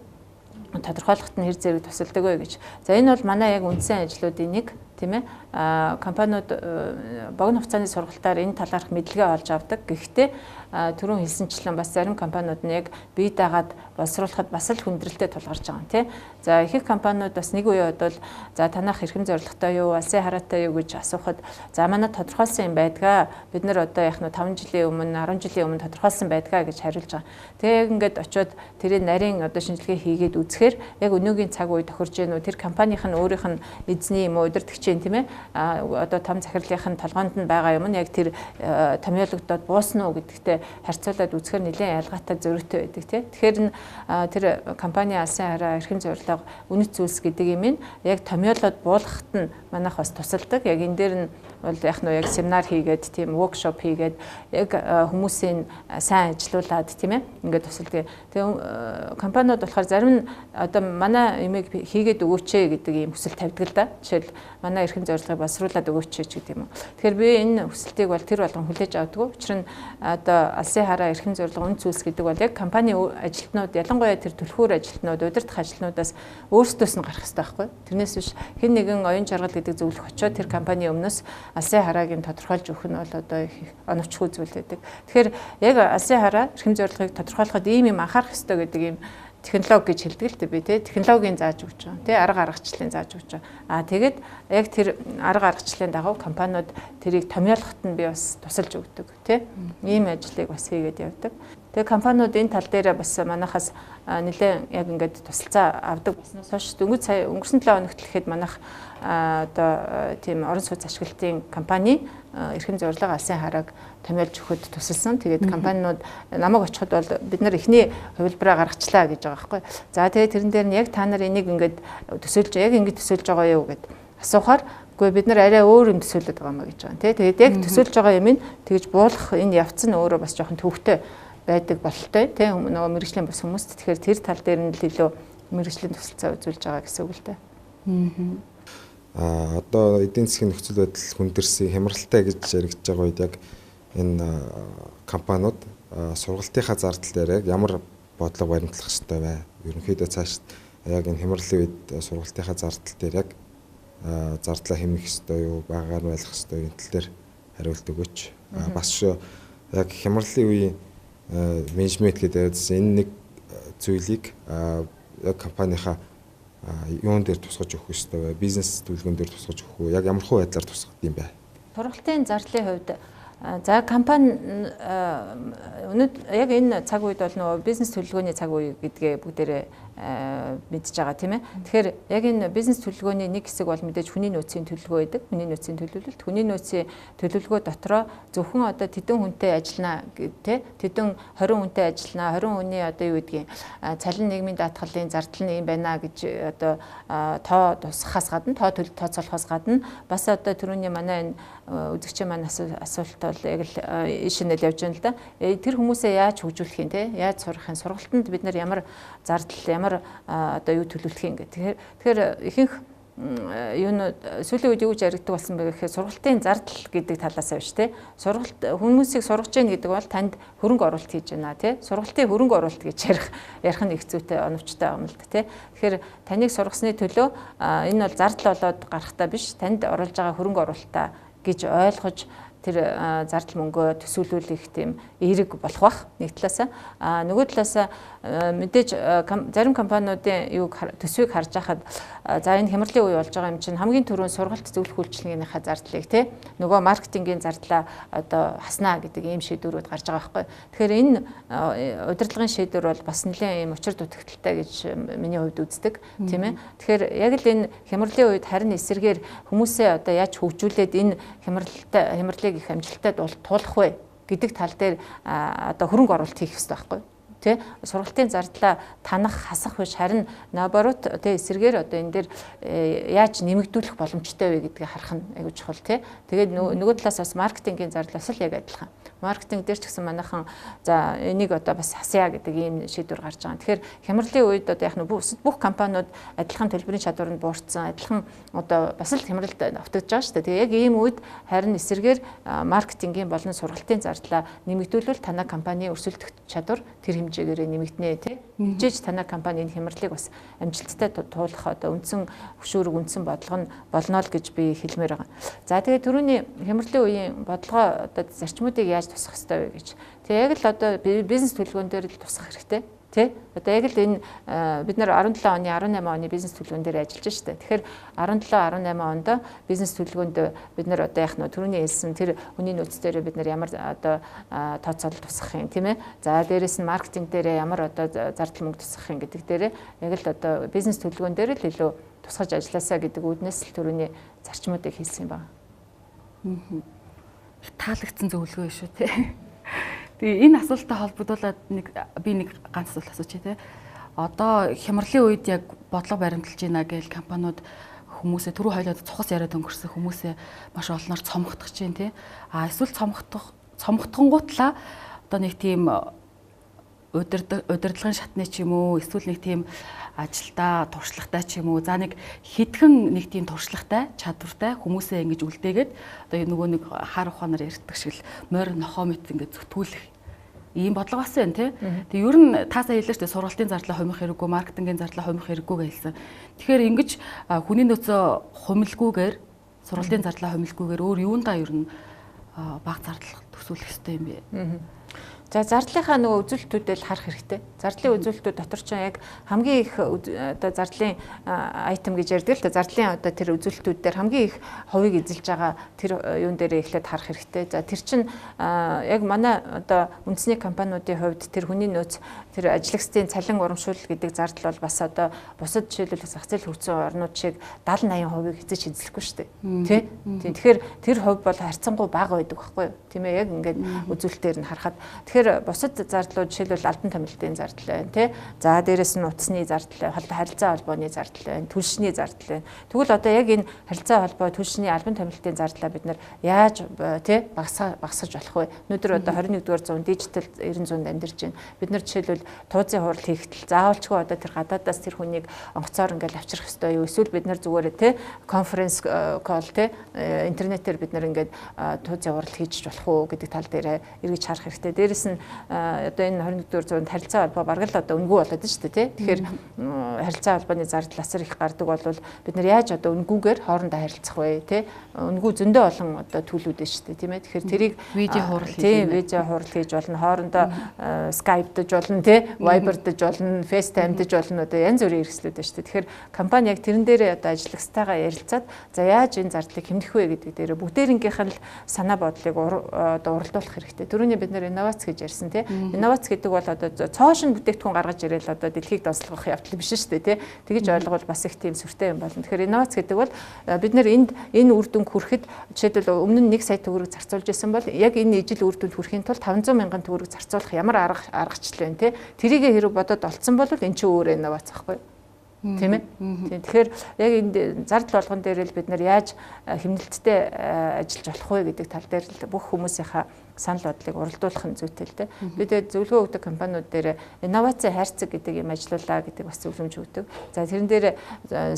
S2: тодорхойлоход нь хэр зэрэг тусалдаг вэ гэж. За энэ бол манай яг үндсэн ажлуудын нэг тийм ээ. Компаниуд богино хугацааны сургалтаар энэ талаарх мэдлэгээ олж авдаг. Гэхдээ түрүүн хэлсэнчлэн бас зарим компаниуд нь яг бие даагаад боловсруулахад бас л хүндрэлтэй тулгарч байгаа юм тий. За их компаниуд бас нэг үе бодвол за танах эрхэм зорилготой юу, алсын хараатай юу гэж асуухад за манай тодорхойлсон юм байдгаа. Бид нар одоо яг 5 жилийн өмнө 10 жилийн өмнө тодорхойлсон байдгаа гэж хариулж байгаа. Тэгээ яг ингээд очиод тэрийн нарийн одоо шинжилгээ хийгээд үзэхээр яг өнөөгийн цаг үе тохирж гэнэ үү, тэр компанийн нь өөрийнх нь эзний юм уу удирдагчийн тийм ээ одоо том захирлын толгоонд нь байгаа юм нь яг тэр томьёологдоод буусна уу гэдэгтээ харьцуулаад үзэхээр нэлээд ялгаатай зөрүүтэй байдаг тийм. Тэгэхээр тэр компани алсын хараа эрхэм зорилго үнэт зүйлс гэдэг юм ин яг томьёолоод буулгахад нь манайх бас тусалдаг. Яг энэ дээр нь бол яг семинар хийгээд тийм воркшоп хийгээд яг хүмүүсийн сайн ажилуулад тийм ээ ингээд тусалдаг. Тэгээ компаниуд болохоор зарим нь одоо манай юмыг хийгээд өгөөч гэдэг ийм хүсэл тавьдаг л да. Жишээл манай эрхэм зорилгыг боловсруулад өгөөч гэдэг юм уу. Тэгэхээр би энэ хүсэлтийг бол тэр болгон хүлээж авдаг. Учир нь одоо алсын хараа эрхэм зорилго үн зүйлс гэдэг бол яг компани ажилтнууд ялангуяа тэр түлхүүр ажилтнууд удирдах ажилтнуудаас өөрсдөөс нь гарах хэрэгтэй байхгүй. Тэрнээс биш хэн нэгэн оюун жаргал гэдэг зөвлөх очиод тэр компани өмнөөс алсын хараагийн тодорхойлж өгөх нь бол одоо их оновчгүй зүйл байдаг. Тэгэхээр яг алсын хараа эрхэм зорилгыг тодорхойлоход ийм юм анхаарах хэрэгтэй гэдэг юм технологи гэж хэлдэг л дээ би тий технологийн зааж өгч байгаа тий арга аргачлалын зааж өгч байгаа. Тэгээд яг тэр арга аргачлалын дагуу компаниуд тэрийг томьёолоход нь би бас тусалж өгдөг тий ийм ажлыг бас хийгээд явдаг. Тэгээ компаниуд энэ тал дээр бас манайхаас нэлээд яг ингээд тусалцаа авдаг болсноос хойш өнгөрсөн 7 хоногт гэхэд манайх одоо тийм орон сууц ашиглалтын компани эрхэм зорилго алсын харааг томьёолж өгөхөд тусалсан. Тэгээд компаниуд намайг очиход бол бид нар эхний хувилбараа гаргачлаа гэж байгаа байхгүй. За тэгээд тэрэн дээр нь яг та нар энийг ингээд төсөөлж яг ингэж төсөөлж байгаа юу гэд асуухаар Гэхдээ бид нар арай өөр юм төсөөлөд байгаа маа гэж байгаа юм тий. Тэгээд яг төсөөлж байгаа юм тэгж буулгах энэ явц нь өөрөө бас жоохон төвөгтэй байдаг бололтой тий. Нөгөө мэрэгжлийн бас хүмүүст тэгэхээр тэр тал дээр нь л илүү мэрэгжлийн тусалцаа үзүүлж байгаа гэсэн үг л дээ.
S4: Одоо эдийн засгийн нөхцөл байдал хүндэрсэн хямралтай гэж яригдж байгаа үед яг энэ компаниуд сургалтынхаа зардал дээр яг ямар бодлого баримтлах хэрэгтэй вэ? Ерөнхийдөө цааш яг энэ хямралын үед сургалтынхаа зардал дээр яг зардлаа хэмнэх хэрэгтэй юу, багаар байлгах хэрэгтэй юу? Энэ тал дээр хариулт өгөөч. Бас шүү яг хямралын үеийн менежмент гэдэг энэ нэг зүйлийг яг компанийнхаа юун дээр тусгаж өгөх хэрэгтэй вэ? Бизнес төлөвлөгөөн дээр тусгаж өгөх үү? Яг ямар хөө байдлаар тусгах юм бэ?
S2: Сургалтын зардлын хувьд за компани яг энэ цаг үед бол нөгөө бизнес төлөвлөгөөний цаг үе гэдгээ бүгдээрээ мэдж байгаа тийм ээ. Тэгэхээр яг энэ бизнес төлөвлөгөөний нэг хэсэг бол мэдээж хүний нөөцийн төлөвлөгөө байдаг. Хүний нөөцийн төлөвлөлт. Хүний нөөцийн төлөвлөгөө дотроо зөвхөн одоо тэдэн хүнтэй ажиллана тий тэдэн 20 хүнтэй ажиллана. 20 хүний одоо юу гэдгийг цалин нийгмийн даатгалын зардал нь юм байна гэж одоо тоо тусахаас гадна тооцоолохоос гадна бас одоо түрүүний манай энэ үзэгчийн маань асуулт бол яг л ишинэл явж байна л да. Тэр хүмүүсээ яаж хөгжүүлэх юм те? Яаж сурах юм? Сургалтанд бид нар ямар зардал, ямар одоо юу төлөвлөх юм гэх. Тэгэхээр ихэнх юунууд сүүлийн үед юу гэж яригддаг болсон бэ гэхээр сургалтын зардал гэдэг талаас авч те. Сургалт хүмүүсийг сургаж гин гэдэг бол танд хөрөнгө оруулалт хийж байна те. Сургалтын хөрөнгө оруулалт гэж ярих нь их зүйтэй оновчтой юм л да те. Тэгэхээр таныг сургасны төлөө энэ бол зардал болоод гарахтаа биш, танд оруулж байгаа хөрөнгө оруулалтаа гэж ойлгож тэр зардал мөнгөө төсөөлүүлэх тийм эерэг болох бах нэг талаасаа нөгөө талаасаа мэдээж зарим компаниудын юу төсвийг харж байхад за энэ хямралын үе болж байгаа юм чинь хамгийн түрүүнд сургалт зөвлөх үйлчилгээнийхээ зардлыг тий нөгөө маркетингийн зардлаа одоо хаснаа гэдэг ийм шийдвэрүүд гарч байгаа байхгүй. Тэгэхээр энэ удирдлагын шийдвэр бол бас нэлээд ийм учир дутагдaltaй гэж миний хувьд үздэг тийм ээ. Тэгэхээр яг л энэ хямралын үед харин эсэргээр хүмүүсээ одоо яаж хөгжүүлээд энэ хямралыг их амжилттай туулах вэ гэдэг тал дээр одоо хөрөнгө оруулалт хийх хэрэгтэй байхгүй. Тэ сургалтын зардлаа танах хасах биш харин наоборот тэ эсэргээр одоо энэ дээр яаж нэмэгдүүлэх боломжтой вэ гэдгийг харах нь аягүй чухал тэ. Тэгээд нөгөө талаас бас маркетингийн зардлаас л яг адилхан. Маркетинг дээр ч гэсэн манайхан за энийг одоо бас хасъя гэдэг ийм шийдвэр гарч байгаа. Тэгэхээр хямралын үед одоо яг бүх компаниуд адилхан төлбөрийн чадвар нь буурсан, адилхан одоо бас л хямралд автагдж байгаа шүү дээ. Тэгээ яг ийм үед харин эсэргээр маркетингийн болон сургалтын зардлаа нэмэгдүүлвэл танай компани өрсөлдөх чадвар тэр хэмжээгээр нэмэгдэнэ тий. Хэмжээж танай компани энэ хямралыг бас амжилттай туулах одоо үндсэн хөшөөрөг үндсэн бодлого нь болно л гэж би хэлмээр байгаа. За тэгээ түрүүний хямралын үеийн бодлого одоо зарчмуудыг яаж тусах хэрэгтэй вэ гэж. Тэгээ яг л одоо бизнес төлөвлөгөөн дээр л тусах хэрэгтэй. Тэ? Одоо яг л энэ бид нар 17 оны 18 оны бизнес төлөвлөгөөн дээр ажиллаж штэ. Тэгэхээр 17 18 онд бизнес төлөвлөгөөнд бид нар одоо яг нөө түрүүний хэлсэн тэр хүний нөөц дээр бид нар ямар одоо тооцоолол тусах юм тийм ээ. За дээрэс нь маркетинг дээр ямар одоо зардал мөнгө тусах юм гэдэг дээр яг л одоо бизнес төлөвлөгөөн дээр л илүү тусгаж ажилласаа гэдэг үүднээс л түрүүний зарчмуудыг хэлсэн юм байна.
S1: Таалагдсан зөвлөгөө шүү те. Тэгээ энэ асуулттай холбогдуулаад би нэг ганц асуулт асуучих те. Одоо хямралын үед яг бодлого баримталж байна гэж компаниуд хүмүүсээ түрүү хойлоод цухас яриад өнгөрсөн хүмүүсээ маш олноор цомготгож байна те. Эсвэл цомготгонгуутлаа одоо нэг тийм удирдлагын шатны ч юм уу эсвэл нэг тийм ажилдаа туршлагатай ч юм уу за нэг хэдхэн нэг тийм туршлагатай чадвартай хүмүүсээ ингэж үлдээгээд одоо нөгөө нэг хар ухаанаар ярьдаг шиг л морь нохоо мэт ингэж зүтгүүлэх ийм бодлого бас байна тий. Тэгээ ер нь таасаа хэллээ шүү дээ сургалтын зарлаа хумих хэрэггүй маркетингийн зарлаа хумих хэрэггүй гэсэн. Тэгэхээр ингэж хүний нөөцөө хумилгүйгээр сургалтын зарлаа хумилгүйгээр өөр юундаа ер нь бага зардал төсөөлөх хэрэгтэй юм бэ?
S2: За зардлынхаа нөгөө үзүүлэлтүүдээ л харах хэрэгтэй. Зардлын үзүүлэлтүүд дотор ч яг хамгийн их одоо зардлын айтем гэж ярьдаг л да. Зардлын одоо тэр үзүүлэлтүүд дээр хамгийн их хувийг эзэлж байгаа тэр юун дээр эхлээд харах хэрэгтэй. За тэр чинь яг манай одоо үндэсний компаниудын хувьд тэр хүний нөөц тэр ажлагчдын цалин урамшуул гэдэг зардал бол бас одоо бусад жишээлбэл зах зээл хөгжсөн орнууд шиг 70-80% эзэж эзлэхгүй шүү дээ. Тэ? Тэгэхээр тэр хувь бол харьцангуй бага байдаг байхгүй юу? Тийм ээ яг ингээд үзүүлэлтээр нь харахад тэгэхээр дээр бусад зардлууд жишээлбэл албан томилтын зардал байна тий. За дээрэс нь утасны зардал, харилцаа холбооны зардал байна, түлшний зардал байна. Тэгвэл одоо яг энэ харилцаа холбоо, түлшний, албан томилтын зардлаа бид нар яаж тий багасгаж болох вэ? Өнөөдөр одоо 21-р зуун дижитал 900-д амьдарч байна. Бид нар жишээлбэл тууцын хурал хийхдээ заавалчгүй одоо тэр гадаадаас тэр хүнийг онгоцоор ингээл авчрах ёстой юу? Эсвэл бид нар зүгээр тий конференц кол тий интернетээр бид нар ингээд тууцын хурал хийж болох уу гэдэг тал дээр эргэж харах хэрэгтэй. Дээрэс нь одоо энэ 21-р зуунд харилцаа холбоо бараг л одоо үнгүй болоод шүү дээ тий. Тэгэхээр харилцаа холбооны зардал асар их гардаг бол бид нар яаж одоо үнгүүгээр хоорондоо харилцах вэ тий? Үнгүү зөндөө олон одоо төлөвүүд дээ шүү дээ тийм ээ. Тэгэхээр тэрийг
S1: видео хурал хийж
S2: тий видео хурал хийж болно. Хоорондоо Skype-дж болно тий, Viber-дж болно, FaceTime-дж болно одоо янз бүрийн хэрэгслүүд байна шүү дээ. Тэгэхээр компани яг тэрэн дээрээ одоо ажиллагчтайгаа ярилцаад за яаж энэ зардлыг хэмнэх вэ гэдэг дээр бүгдээрийнх нь л санаа бодлыг одоо уралдуулах хэрэгтэй. Түрүүний бид нэр инновац гэж ярьсан тий. Инновац гэдэг бол одоо цоошин бүтээгдэхүүн гаргаж ирээл одоо дэлхийг дослогох явдал биш шүү дээ тий. Тэгэж ойлгол бас их тийм сүртэй юм болно. Тэгэхээр инновац гэдэг бол бид нэр энэ үр дүнг хүрэхэд жишээлбэл өмнө нь 1 сая төгрөг зарцуулж исэн бол яг энэ ижил үр дүнд хүрэхийн тулд 500 мянган төгрөг зарцуулах ямар аргачлал байна тий. Тэрийг хэрэг бодоод олцсон бол энэ чинь өөр инновац ахгүй. Тийм ээ. Тэгэхээр яг энэ зардал болгон дээр л бид нар яаж хэмнэлттэй ажиллаж болох вэ гэдэг тал дээр л бүх хүмүүсийнхаа санал бодлыг уралдуулах нь зүйтэй л дээ. Бид зөвлөгөө өгдөг компаниуд дээр инноваци хайрцаг гэдэг юм ажиллуулаа гэдэг бас зөвлөмж өгдөг. За тэрэн дээр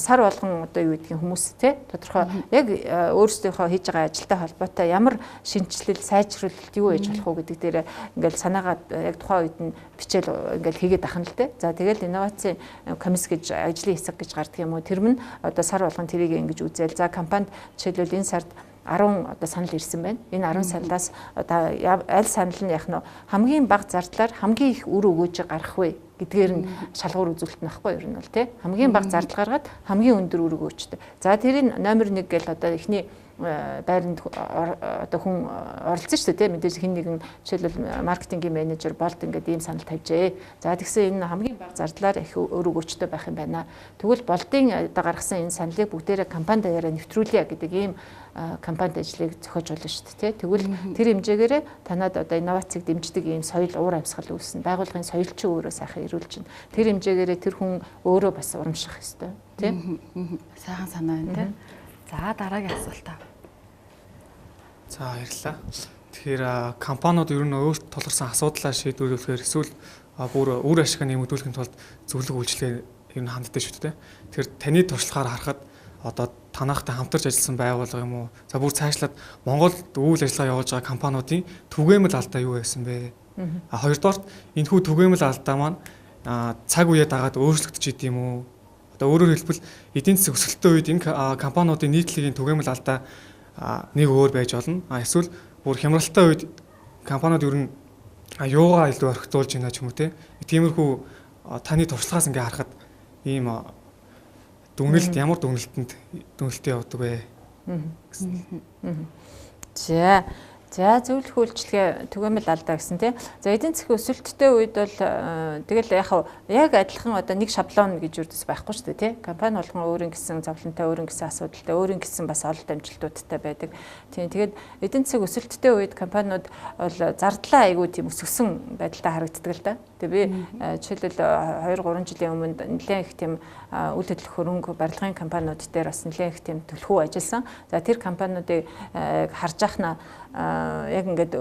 S2: сар болгон одоо юу гэдгийг хүмүүс те тодорхой яг өөрсдийнхөө хийж байгаа ажилтай холбоотой ямар шинжилэл, сайжруулалт юу хийж болох уу гэдэг дээр ингээл санаагаа яг тухайн үед нь бичээл ингээл хийгээд ахна л дээ. За тэгэл инноваци комисс гэж ажлын хэсэг гэж гардаг юм уу? Тэр нь одоо сар болгон тэрийг ингэж үзээл. За компанид жишээлбэл энэ сард 10 одоо санал ирсэн байна. Энэ 10 саналаас одоо аль санал нь яг нь хамгийн бага зардлаар хамгийн их үр өгөөж гарах вэ гэдгээр нь шалгуур үзүүлэлт нөхгүй ер нь бол тий. Хамгийн бага зардал гаргаад хамгийн өндөр үр өгөөжтэй. За тэрийн номер 1 гэл одоо эхний байранд одоо хүн оролцсон шүү дээ мэдээж хин нэгэн жишээлбэл маркетингийн менежер болд ингээд ийм санал тавьжээ. За тэгсэн энэ хамгийн бага зардлаар их өр өгөөчтэй байх юм байна. Тэгвэл болдын одоо гаргасан энэ саналыг бүгдээрээ компанид даяараа нэвтрүүлье гэдэг ийм компанид ажлыг зохиож болно шүү дээ. Тэгвэл тэр хэмжээгээрээ танад одоо инновацийг дэмждэг ийм соёл уур амьсгал үүснэ. Байгууллагын соёлчин өөрөө сайхан эрүүлж чинь. Тэр хэмжээгээрээ тэр хүн өөрөө бас урамших ёстой тийм.
S1: Сайхан санаа байна тийм. За дараагийн асуултаа.
S5: За баярлалаа. Тэгэхээр компаниуд ер нь өөрт тулгарсан асуудлаа шийдвэрлэхээр эсвэл бүр үр ашиг нэмэгдүүлэхийн тулд зөвлөгөө үйлчлэгээр ер нь ханддаг шүү дээ. Тэгэхээр таны туршлагаар харахад одоо танахтай хамтарч ажилласан байгууллага юм уу? За бүр цаашлаад Монголд үйл ажиллагаа явуулж байгаа компаниудын түгээмэл алдаа юу байсан бэ? Хоёрдугаар энэхүү түгээмэл алдаа маань цаг үеэ дагаад өөрчлөгдөж идэм үү? Одоо өөрөөр хэлбэл эдийн засаг өсөлттэй үед энэ компаниудын нийтлэгийн түгээмэл алдаа нэг өөр байж болно. Эсвэл бүр хямралтай үед компаниуд ер нь юугаа илүү орхитуулж байна ч юм уу те. Тиймэрхүү таны туршлагаас ингээ харахад ийм дүгнэлт ямар дүгнэлттэй явдаг вэ?
S2: За зөвлөх үйлчлэгээ түгээмэл алдаа гэсэн тийм. За эдийн засгийн өсөлттэй үед бол тэгэл яг адилхан одоо нэг шаблон гэж үрдэс байхгүй шүү дээ тийм. Компани болгон өөрийн гэсэн зовлонтой, өөрийн гэсэн асуудалтай, өөрийн гэсэн бас ололт амжилтуудтай байдаг. Тийм. Тэгээд эдийн засгийн өсөлттэй үед компаниуд бол зардлаа айгүй тийм өсгсөн байдалтай харагддаг л да. Тэгээ би жишээлбэл 2-3 жилийн өмнө нэлээд их тийм үйл хөдлөх хөрөнгө барилгын компаниуд дээр бас нэлээд их тийм төлхөө ажилласан. За тэр компаниудыг харж ахна яг ингээд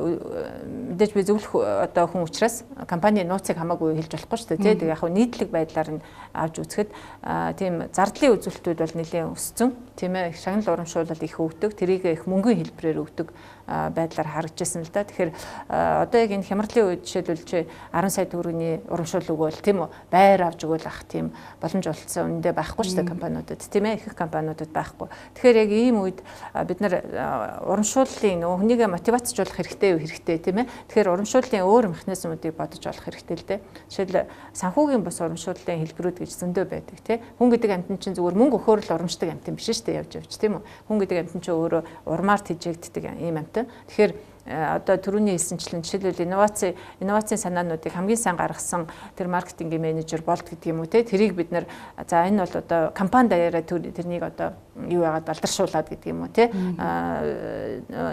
S2: мэдээж би зөвлөх одоо хүн учраас компани нууцыг хамаагүй хэлж болохгүй шүү дээ тийм. Яг нийтлэг байдлаар нь авч үзэхэд тийм зардлын үзүүлэлтүүд бол нэлээд өссөн тийм ээ. Шагнал урамшуулал их өгдөг, тэрийг их мөнгөний хэлбэрээр өгдөг байдлаар харагдажсэн л да. Тэгэхээр одоо яг энэ хямралын үед жишээлбэл чи 10 сая төгрөгийн урамшуул өгөөл тийм үү байр авч өгөөл ах тийм боломж олцсон үндэ байхгүй шүү дээ компаниудад тийм ээ. Их компаниудад байхгүй. Тэгэхээр яг ийм үед бид нар урамшууллын нөгөө хүнийг мотивацжуулах хэрэгтэй тийм ээ. Тэгэхээр урамшууллын өөр механизмуудыг бодож олох хэрэгтэй л дээ. Жишээл санхүүгийн бас урамшууллын хэлбэрүүд гэж зөндөө байдаг тийм. Хүн гэдэг амтан чинь зүгээр мөнгө өгөхөөр л урамшдаг амтан биш шүү дээ явж тийм үү. Хүн гэдэг амтан чинь өөрөө урмаар тэжээгддэг ийм амтан. Тэгэхээр одоо түрүүний хэлсэнчлэн жишээлбэл инновацийн санаануудыг хамгийн сайн гаргасан тэр маркетингийн менежер болд гэдэг юм уу те, тэрийг бид нэр за энэ бол одоо компани даяараа тэрнийг одоо юу яагаад алдаршуулад гэдэг юм уу те,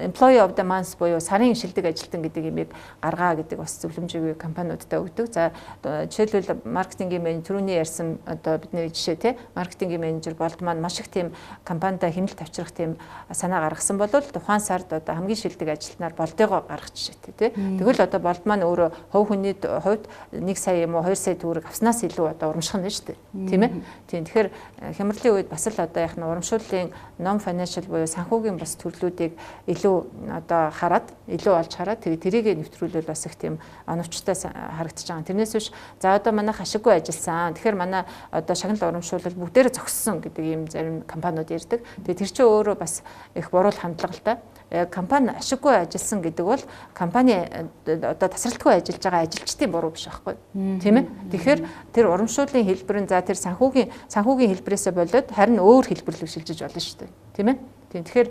S2: employee of the month буюу сарын шилдэг ажилтан гэдэг имийг гаргаа гэдэг бас зөвлөмжийг компаниудад өгдөг. За жишээлбэл маркетингийн менежер түрүүний ярьсан одоо бидний жишээ те, маркетингийн менежер болд маань маш их тийм компанидаа хэмнэлт авчрах тийм санаа гаргасан бол тухайн сард одоо хамгийн шилдэг ажилтнаар болдгоо гаргах жишээтэй тий. Тэгвэл одоо болд маань өөрөө хувь хүний хувьд 1 сая юм уу 2 сая төгрөг авснаас илүү одоо урамших нь шүү дээ. Тийм ээ. Тийм. Тэгэхээр хямралын үед бас л одоо яг нь урамшууллын non financial буюу санхүүгийн бас төрлүүдийг илүү одоо хараад илүү олж хараад тэрийг нэвтрүүлвэл бас их тийм оновчтой харагдаж байгаа. Тэрнээс биш за одоо манайх ашиггүй ажилласан. Тэгэхээр манай одоо шагнал урамшуулал бүгдээрээ зогссон гэдэг ийм зарим компаниуд ярьдаг. Тэгээ тэр чинь өөрөө бас их буруу хандлага л та. Компани ашиггүй ажилласан гэдэг бол компани одоо тасралтгүй ажиллаж байгаа ажилчдын буруу биш байхгүй тийм ээ. Тэгэхээр тэр урамшууллын хэлбэр нь за тэр санхүүгийн хэлбэрээсээ болоод харин өөр хэлбэр рүү шилжиж болно шүү дээ тийм ээ. Тийм тэгэхээр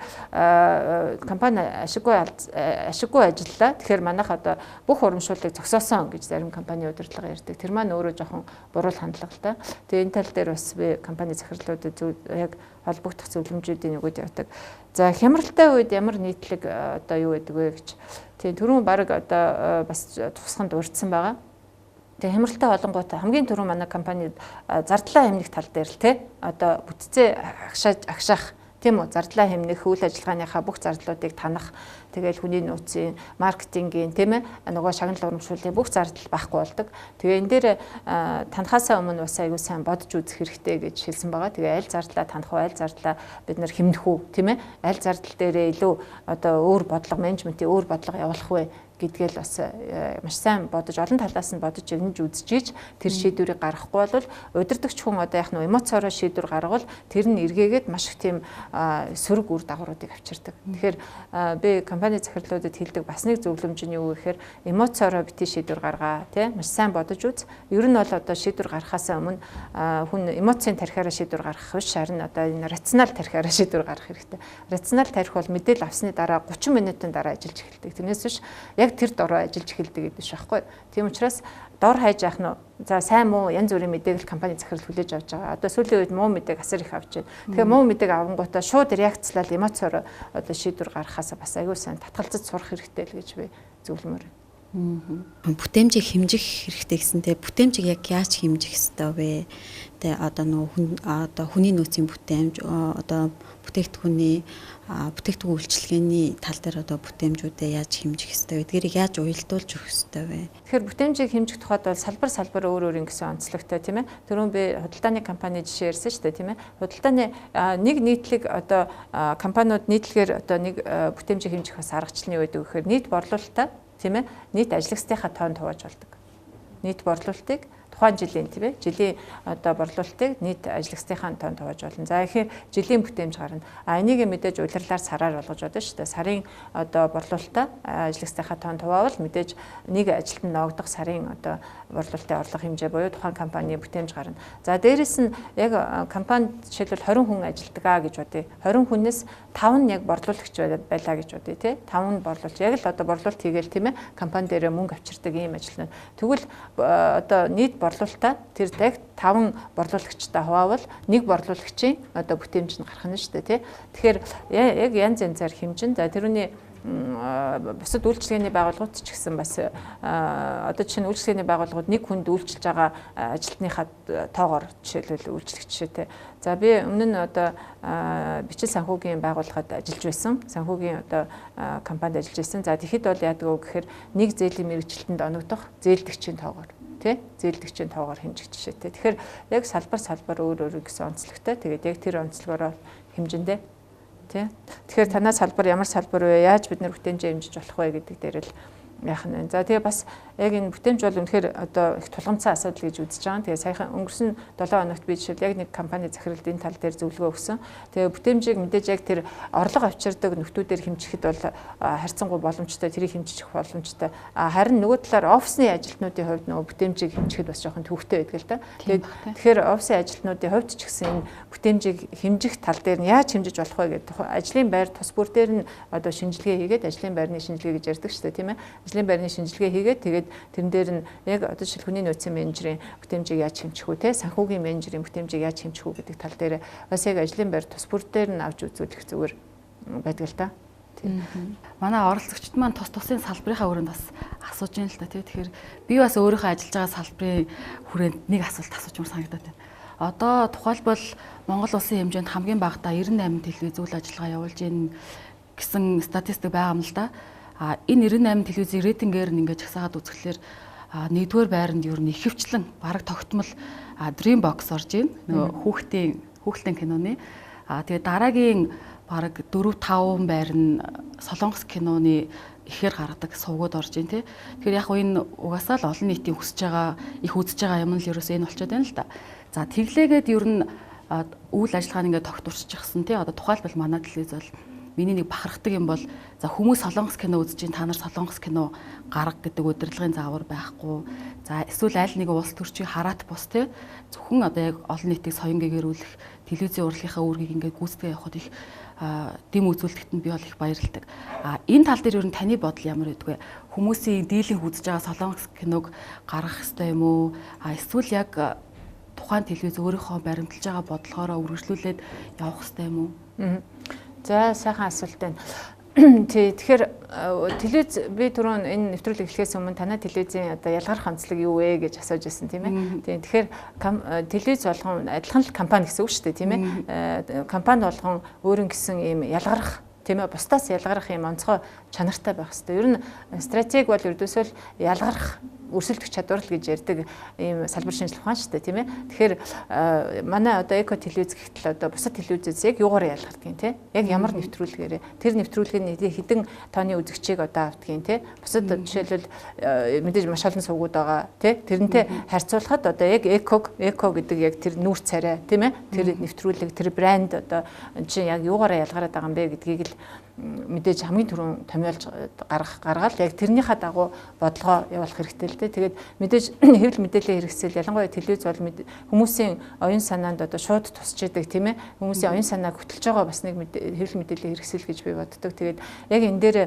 S2: компани ашиггүй ажиллаа. Тэгэхээр манайх одоо бүх урамшууллыг зогсоосон гэж зарим компани удирдлага ярьдаг. Тэр маань өөрөө жоохон буруу хандлага л та. Тэгээ энэ тал дээр бас би компани захирлуудад яг холбогдох зөвлөмжүүдийн нэгүүд явдаг. За хямралтай үед ямар нийтлэг одоо юу гэдэг вэ гэж. Тийм түрүүн баг одоо бас тусганд урдсан байгаа. Тэгээ хямралтай болонгууд хамгийн түрүүн манай компани зардлаа хэмнэх тал дээр л те одоо бүтцээ агшаах тийм үү, зардлаа хэмнэх, үйл ажиллагааныхаа бүх зардлуудыг танах, тэгээл хүний нөөцийн, маркетингийн тийм ээ нөгөө шагнал урамшууллын бүх зардал байхгүй болдог. Тэгээ энэ дээр танахаасаа өмнө бас аягүй сайн бодож үзэх хэрэгтэй гэж хэлсэн байгаа. Тэгээ аль зардлаа танах уу, аль зардлаа бид нэр хэмнэх үү, тийм ээ? Аль зардал дээрээ илүү одоо өөр бодлого, менежментийн өөр бодлого явуулах вэ гэдгээл бас маш сайн бодож олон талаас нь бодож өгнөж үзчихийж тэр шийдвэрийг гаргахгүй бол удирдагч хүн одоо яг нь эмоцороо шийдвэр гаргавал тэр нь эргээгээд маш их тийм сөрөг үр дагавруудыг авчирдаг. Тэгэхээр би компани захирлуудад хэлдэг бас нэг зөвлөмж нь юу гэхээр эмоцороо бити шийдвэр гаргаа тий маш сайн бодож үз. Ер нь бол одоо шийдвэр гаргахаас өмнө хүн эмоцийн тархиараа шийдвэр гаргах биш харин одоо энэ рационал тархиараа шийдвэр гаргах хэрэгтэй. Рационал тархи бол мэдээлэл авсны дараа 30 минутын дараа ажиллаж эхэлдэг. Тэрнээс биш яг тэр дороо ажиллаж эхэлдэг гэдэг шүү байхгүй. Тийм учраас дор хайж яах нь за сайн муу янз бүрийн мэдээг компани захирал хүлээж авч байгаа. Одоо сүүлийн үед муу мэдээг асар их авч байна. Тэгэхээр муу мэдээг авангуудаа шууд реакцлал эмоцоор одоо шийдвэр гаргахаас бас аягүй сайн татгалзаж сурах хэрэгтэй л гэж би зөвлөмөр.
S6: Бүтээмжийг хэмжих хэрэгтэй гэсэнтэй бүтээмжийг яг яаж хэмжих ёстой вэ? Тэ одоо хүний нөөцийн бүтээмж одоо бүтээгдэхүүн үйлчилгээний тал дээр одоо бүтээмжүүдээ яаж хэмжих ёстой вэ? Тэрийг яаж уялдуулж өгөх ёстой вэ?
S2: Тэгэхээр бүтээмжийг хэмжих тухайд бол салбар өөр ингэсэн онцлогтой тийм ээ. Түрүүн би худалдааны компани жишээ ярьсан шүү дээ тийм ээ. Худалдааны нэг нийтлэг одоо компаниуд нийтлэгээр одоо нэг бүтээмжийг хэмжих бас аргачлалын үед өгөхээр нийт борлуулалтаа тийм ээ нийт ажлагчдынхаа тоонд хувааж болдог. Нийт борлуулалтыг тухайн жилийн тийм ээ жилийн одоо борлуулалтыг нийт ажлагчдынхаа тоонд хувааж болно. За ихээр жилийн бүтээмж гарна. Энийг мэдээж удирлаар сараар болгож байна шүү дээ. Сарын одоо борлуулалтаа ажлагчдынхаа тоонд хуваавал мэдээж нэг ажилтнанд ногдох сарын одоо борлуулалтын орлого хэмжээ буюу тухайн компани бүтээмж гарна. За дээрэс нь яг компанид жишээлбэл 20 хүн ажилладаг гэж бодъё. 20 хүнээс 5 нь яг борлуулагч байлаа гэж бодъё тий. 5 нь борлуулж яг л одоо борлуулалт хийгээл тийм ээ компани дээр мөнгө авчирдаг ийм ажилтнууд. Тэгвэл одоо нийт борлуулалтаа тэр яг 5 борлуулагчтай хуваавал нэг борлуулагчийн одоо бүтээмж нь гарах нь шүү дээ тий. Тэгэхээр яг янз янзаар хэмжин за тэрүүний бусад үйлчилгээний байгууллагууд ч гэсэн бас одоо жишээ нь үйлчилгээний байгууллагууд нэг хүнд үйлчилж байгаа ажилтныхаа тоогоор жишээлбэл үйлчлэгч жишээтэй. За би өмнө нь одоо бичил санхүүгийн байгууллагад ажиллаж байсан. Санхүүгийн одоо компанид ажиллаж байсан. За тэгэхэд бол яадаг вэ гэхээр нэг зээлийн мэргэжилтэнд оногдох зээлдэгчийн тоогоор тий зээлдэгчийн тоогоор хэмжих жишээтэй. Тэгэхээр яг салбар өөр гэсэн онцлогтой. Тэгээд яг тэр онцлогоороо хэмжиндээ тий. Тэгэхээр танаас салбар ямар салбар вэ? Яаж бид нэр бүтээмжээ хэмжиж болох вэ гэдэг дээр л яах нь вэ? За тэгээ бас яг энэ бүтээмж бол үнэхээр одоо их тулгамдсан асуудал гэж үзэж байгаа. Тэгээ саяхан өнгөрсөн 7 хоногт би жишээл яг нэг компани захиралд энэ тал дээр зөвлөгөө өгсөн. Тэгээ бүтээмжийг мэдээж яг тэр орлого авчирдаг нөхдүүдээр хэмжихэд бол харьцангуй боломжтой, тэрийг хэмжих боломжтой. Харин нөгөө талаар офисны ажилтнуудын хувьд нөгөө бүтээмжийг хэмжихэд бас жоохон төвөгтэй байдаг л да. Тэгэхээр офисын ажилтнуудын хувьд ч гэсэн энэ бүтээмжийг хэмжих тал дээр нь яаж хэмжиж болох вэ гэдэг ажлын байр тус бүр дээр нь одоо шинжилгээ хийгээд ажлын байрны шинжилгээ гэж ярьдаг шүү дээ, тийм ээ. Ажлын байрны шинжилгээ хийгээд тэгээд тэрэн дээр нь яг одоо жишээл хүний нөөцийн менежерийн бүтээмжийг яаж хэмжих үү, те санхүүгийн менежерийн бүтээмжийг яаж хэмжих үү гэдэг тал дээр бас яг ажлын байр тус бүр дээр нь авч үзүүлэх зүгээр байдаг л да.
S1: Манай оролцогчд маань тус тусын салбарынхаа өрөөнд бас асууж байна л да, тий. Тэгэхээр би бас өөрийнхөө ажиллаж байгаа салбарын хүрээнд нэг асуулт асуучмаар санагдаад байна. Одоо тухайлбал Монгол улсын хэмжээнд хамгийн багадаа 98 телевиз үйл ажиллагаа явуулж ийн гэсэн статистик байгаа юм л да. Энэ 98 телевизийн рейтингээр нь ингээд жагсаагаад үзэхлээр нэгдүгээр байранд ер нь ихэвчлэн бараг тогтмол Dreambox орж ийн. Нөгөө хүүхдийн киноны. Тэгээ дараагийн бараг 4-5 байр нь Солонгос киноны ихээр гаргадаг сувгууд орж ийн тий. Тэгэхээр яг энэ угаасаа л олон нийтийн хүсэж байгаа, их үзэж байгаа юм л ерөөсөө энэ болчиход байна л да. За тэглээгээд ер нь үйл ажиллагааны ингээд тогтворчихсан тий. Одоо тухайлбал манай телевиз бол миний нэг бахархдаг юм бол за хүмүүс Солонгос кино үзэж ин та нар Солонгос кино гарга гэдэг удирдлагын заавар байхгүй. За эсвэл аль нэг улс төрчийг хараат бус те зөвхөн одоо яг олон нийтийг соён гэгэрүүлэх телевизийн урлагийнхаа үүргийг ингээд гүйцэтгэж явахад их дэм үзүүлэлтэд нь би бол их баярлалдаг. Энэ тал дээр ер нь таны бодол ямар байдг вэ? Хүмүүсийн дийлэнх үзэж байгаа Солонгос киног гаргах ёстой юм уу? Эсвэл яг тухайн телевиз өөрийнхөө баримталж байгаа бодлогоороо үргэлжлүүлээд явах ёстой юм уу?
S2: За сайхан асуулт байна. Тэгэхээр телевиз би түрүүн энэ нэвтрүүлэг эхлэхээс өмнө танай телевизийн одоо ялгарх онцлог юу вэ гэж асууж байсан тийм ээ. Тэгэхээр телевиз болгон адилхан л компани гэсэн үг шүү дээ тийм ээ. Компани болгон өөрийн гэсэн ийм ялгарх тийм ээ бусдаас ялгарх ийм онцгой чанартай байх хэрэгтэй. Ер нь стратеги бол ердөөсөө л ялгарх өрсөлдөх чадвар л гэж ярьдаг ийм салбар шинжилгээ ухаан шүү дээ тийм ээ. Тэгэхээр манай одоо эко телевиз гэхтэл одоо бусад телевизээс яг юугаар ялгардгийг тийм яг ямар нэвтрүүлгээр тэр нэвтрүүлгийн хэдэн тооны үзэгчийг одоо авдгийг тийм бусад жишээлбэл мэдээж маш олон сувгууд байгаа тийм тэрнтэй харьцуулахад одоо яг эко гэдэг яг тэр нүүр царай тийм ээ тэр нэвтрүүлэг тэр брэнд одоо чинь яг юугаараа ялгараад байгаа юм бэ гэдгийг л мэдээж хамгийн түрүүн томьёолж гаргаад яг тэрнийхээ дагуу бодлогоо явуулах хэрэгтэй л дээ. Тэгээд мэдээж хэвлэл мэдээллийн хэрэгсэл ялангуяа телевиз бол хүмүүсийн оюун санаанд одоо шууд тусч идэг тийм ээ. Хүмүүсийн оюун санааг хөтлөж байгаа бас нэг хэвлэл мэдээллийн хэрэгсэл гэж би боддог. Тэгээд яг энэ дээр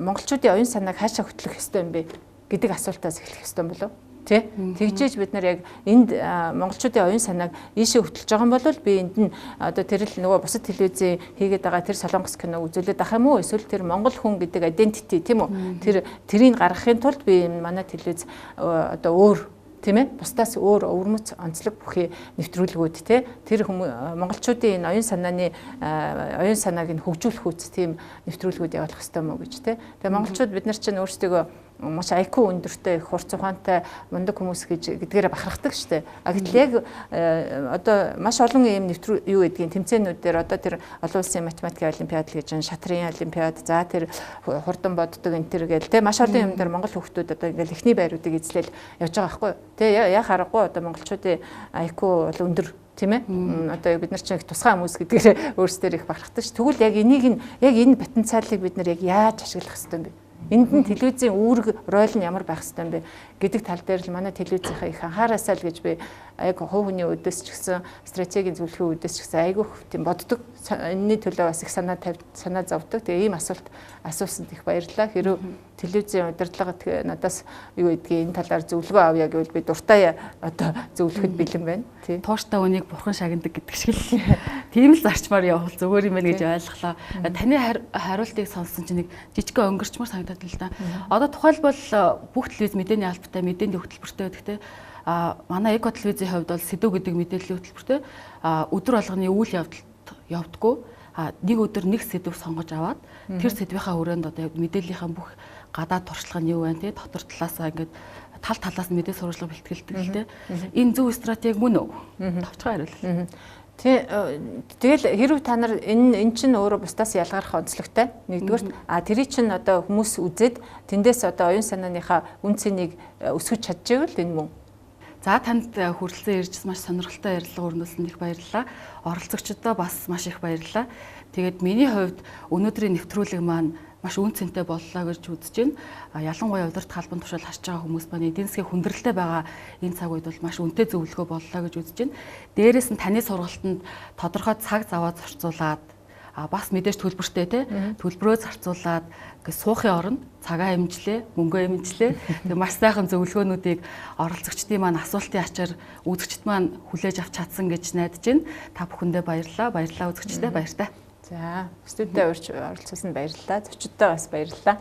S2: монголчуудын оюун санааг хаашаа хөтлөх ёстой юм бэ гэдэг асуултаас эхлэх ёстой юм болов уу? Тэгжээж бид нар яг энд монголчуудын оюун санааг ийшээ хөтлөж байгаа юм бол би энд нь одоо тэр л нөгөө бусад телевизийн хийгээд байгаа тэр Солонгос кино үзүүлээд ах юм уу эсвэл тэр монгол хүн гэдэг identity тийм үү тэрийг гаргахын тулд би манай телевиз одоо өөр тийм ээ бусдаас өөр өвөрмөц онцлог бүхий нэвтрүүлгүүд тий тэр монголчуудын энэ оюун санааг нь хөгжүүлэх үс тийм нэвтрүүлгүүд явуулах хэрэгтэй мó гэж тий тэгээ монголчууд бид нар чинь өөрсдөө маш IQ өндөртэй хурц ухаантай мундаг хүмүүс гэдгээрээ бахархдаг штэ. Гэтэл яг одоо маш олон ийм нэвтрүү юу гэдгийг тэмцээнүүдээр одоо тэр олон улсын математикийн олимпиад гэж шатрын олимпиад за тэр хурдан боддог энэ төр гээл те маш олон юм дээр монгол хүүхдүүд одоо ингээл эхний байруудыг эзлээл явж байгаа байхгүй. Тэ яа харахгүй одоо монголчуудын IQ бол өндөр тийм ээ одоо бид нар чинь их тусгай хүмүүс гэдгээр өөрсдөө их бахархдаг ш. Тэгвэл яг энийг нь яг энэ потенциалыг бид нар яг яаж ашиглах хэрэгтэй юм бэ? Энд нь телевизийн үүрэг роль нь ямар байх ёстой юм бэ гэдэг тал дээр л манай телевизийнхаа их анхаараасаа л гэж би яг хувь хүний үдээс ч гэсэн стратегийн зөвлөхийн үдээс ч гэсэн айгүйх тийм боддог. Энэний төлөө бас их санаа зовдөг. Тэгээ ийм асуулт асуусанд их баярлалаа. Хэрэв телевизийн удирдлага надаас юу гэдгийг энэ талаар зөвлөгөө авъя гэвэл би дуртай одоо зөвлөхөд бэлэн байна.
S1: Тий. Тууштай үнийг бурхан шагнадаг гэдэг шиг л тийм л зарчмаар явбал зүгээр юм байна гэж ойлголоо. Таны хариултыг сонссон чинь нэг жижигхэн өнгөрчмөр санагдаад л да. Одоо тухайлбал бүх телевиз мэдээний албатай мэдээний хөтөлбөртэй байдаг те. Манай эко телевизийн хувьд бол сэдв гэдэг мэдээллийн хөтөлбөртэй өдөр болгоны үйл явдалд явдаггүй. Нэг өдөр нэг сэдв сонгож аваад тэр сэдвийнхаа хүрээнд одоо яг мэдээллийнхаа бүх гадаад туршлага нь юу байна те дотор талаасаа ингээд талаас нь мэдээ сурвалжлага бэлтгэлдэг л те. Энэ зөв стратеги мөн үү? Товчхон хариулъя.
S2: Тэгэл хэрв та нар энэ чинь өөрөө бусдаас ялгарх онцлогтой. Нэгдүгээр тэрий чинь одоо хүмүүс үзээд тэндээс одоо оюун санааныхаа үн цэнийг өсгөж чадчихвэл энэ мөн.
S1: За танд хүрэлцэн ирж маш сонирхолтой ярилцлага өрнүүлсэнд их баярлалаа. Оролцогчдоо бас маш их баярлалаа. Тэгээд миний хувьд өнөөдрийн нэвтрүүлэг маань маш үн цэнтэй боллоо гэж үзэж байна. Ялангуяа удирдах албан тушаал харж байгаа хүмүүс маань эдийн засгийн хүндрэлтэй байгаа энэ цаг үед бол маш үнэтэй зөвлөгөө боллоо гэж үзэж байна. Дээрээс нь таны сургалтанд тодорхой цаг заваа зарцуулаад бас мэдээж төлбөртэй те төлбөрөө зарцуулаад суухын оронд цагаа хэмжлээ, мөнгөө хэмжлээ. Тэгээ маш сайхан зөвлөгөөнүүдийг оролцогчдын маань асуултын ачаар үзэгчд маань хүлээж авч чадсан гэж найдаж байна. Та бүхэндээ баярлалаа. Баярлалаа үзэгчдээ баяртай.
S2: За, студид оролцсон баярлалаа. Зочдтой бас баярлалаа.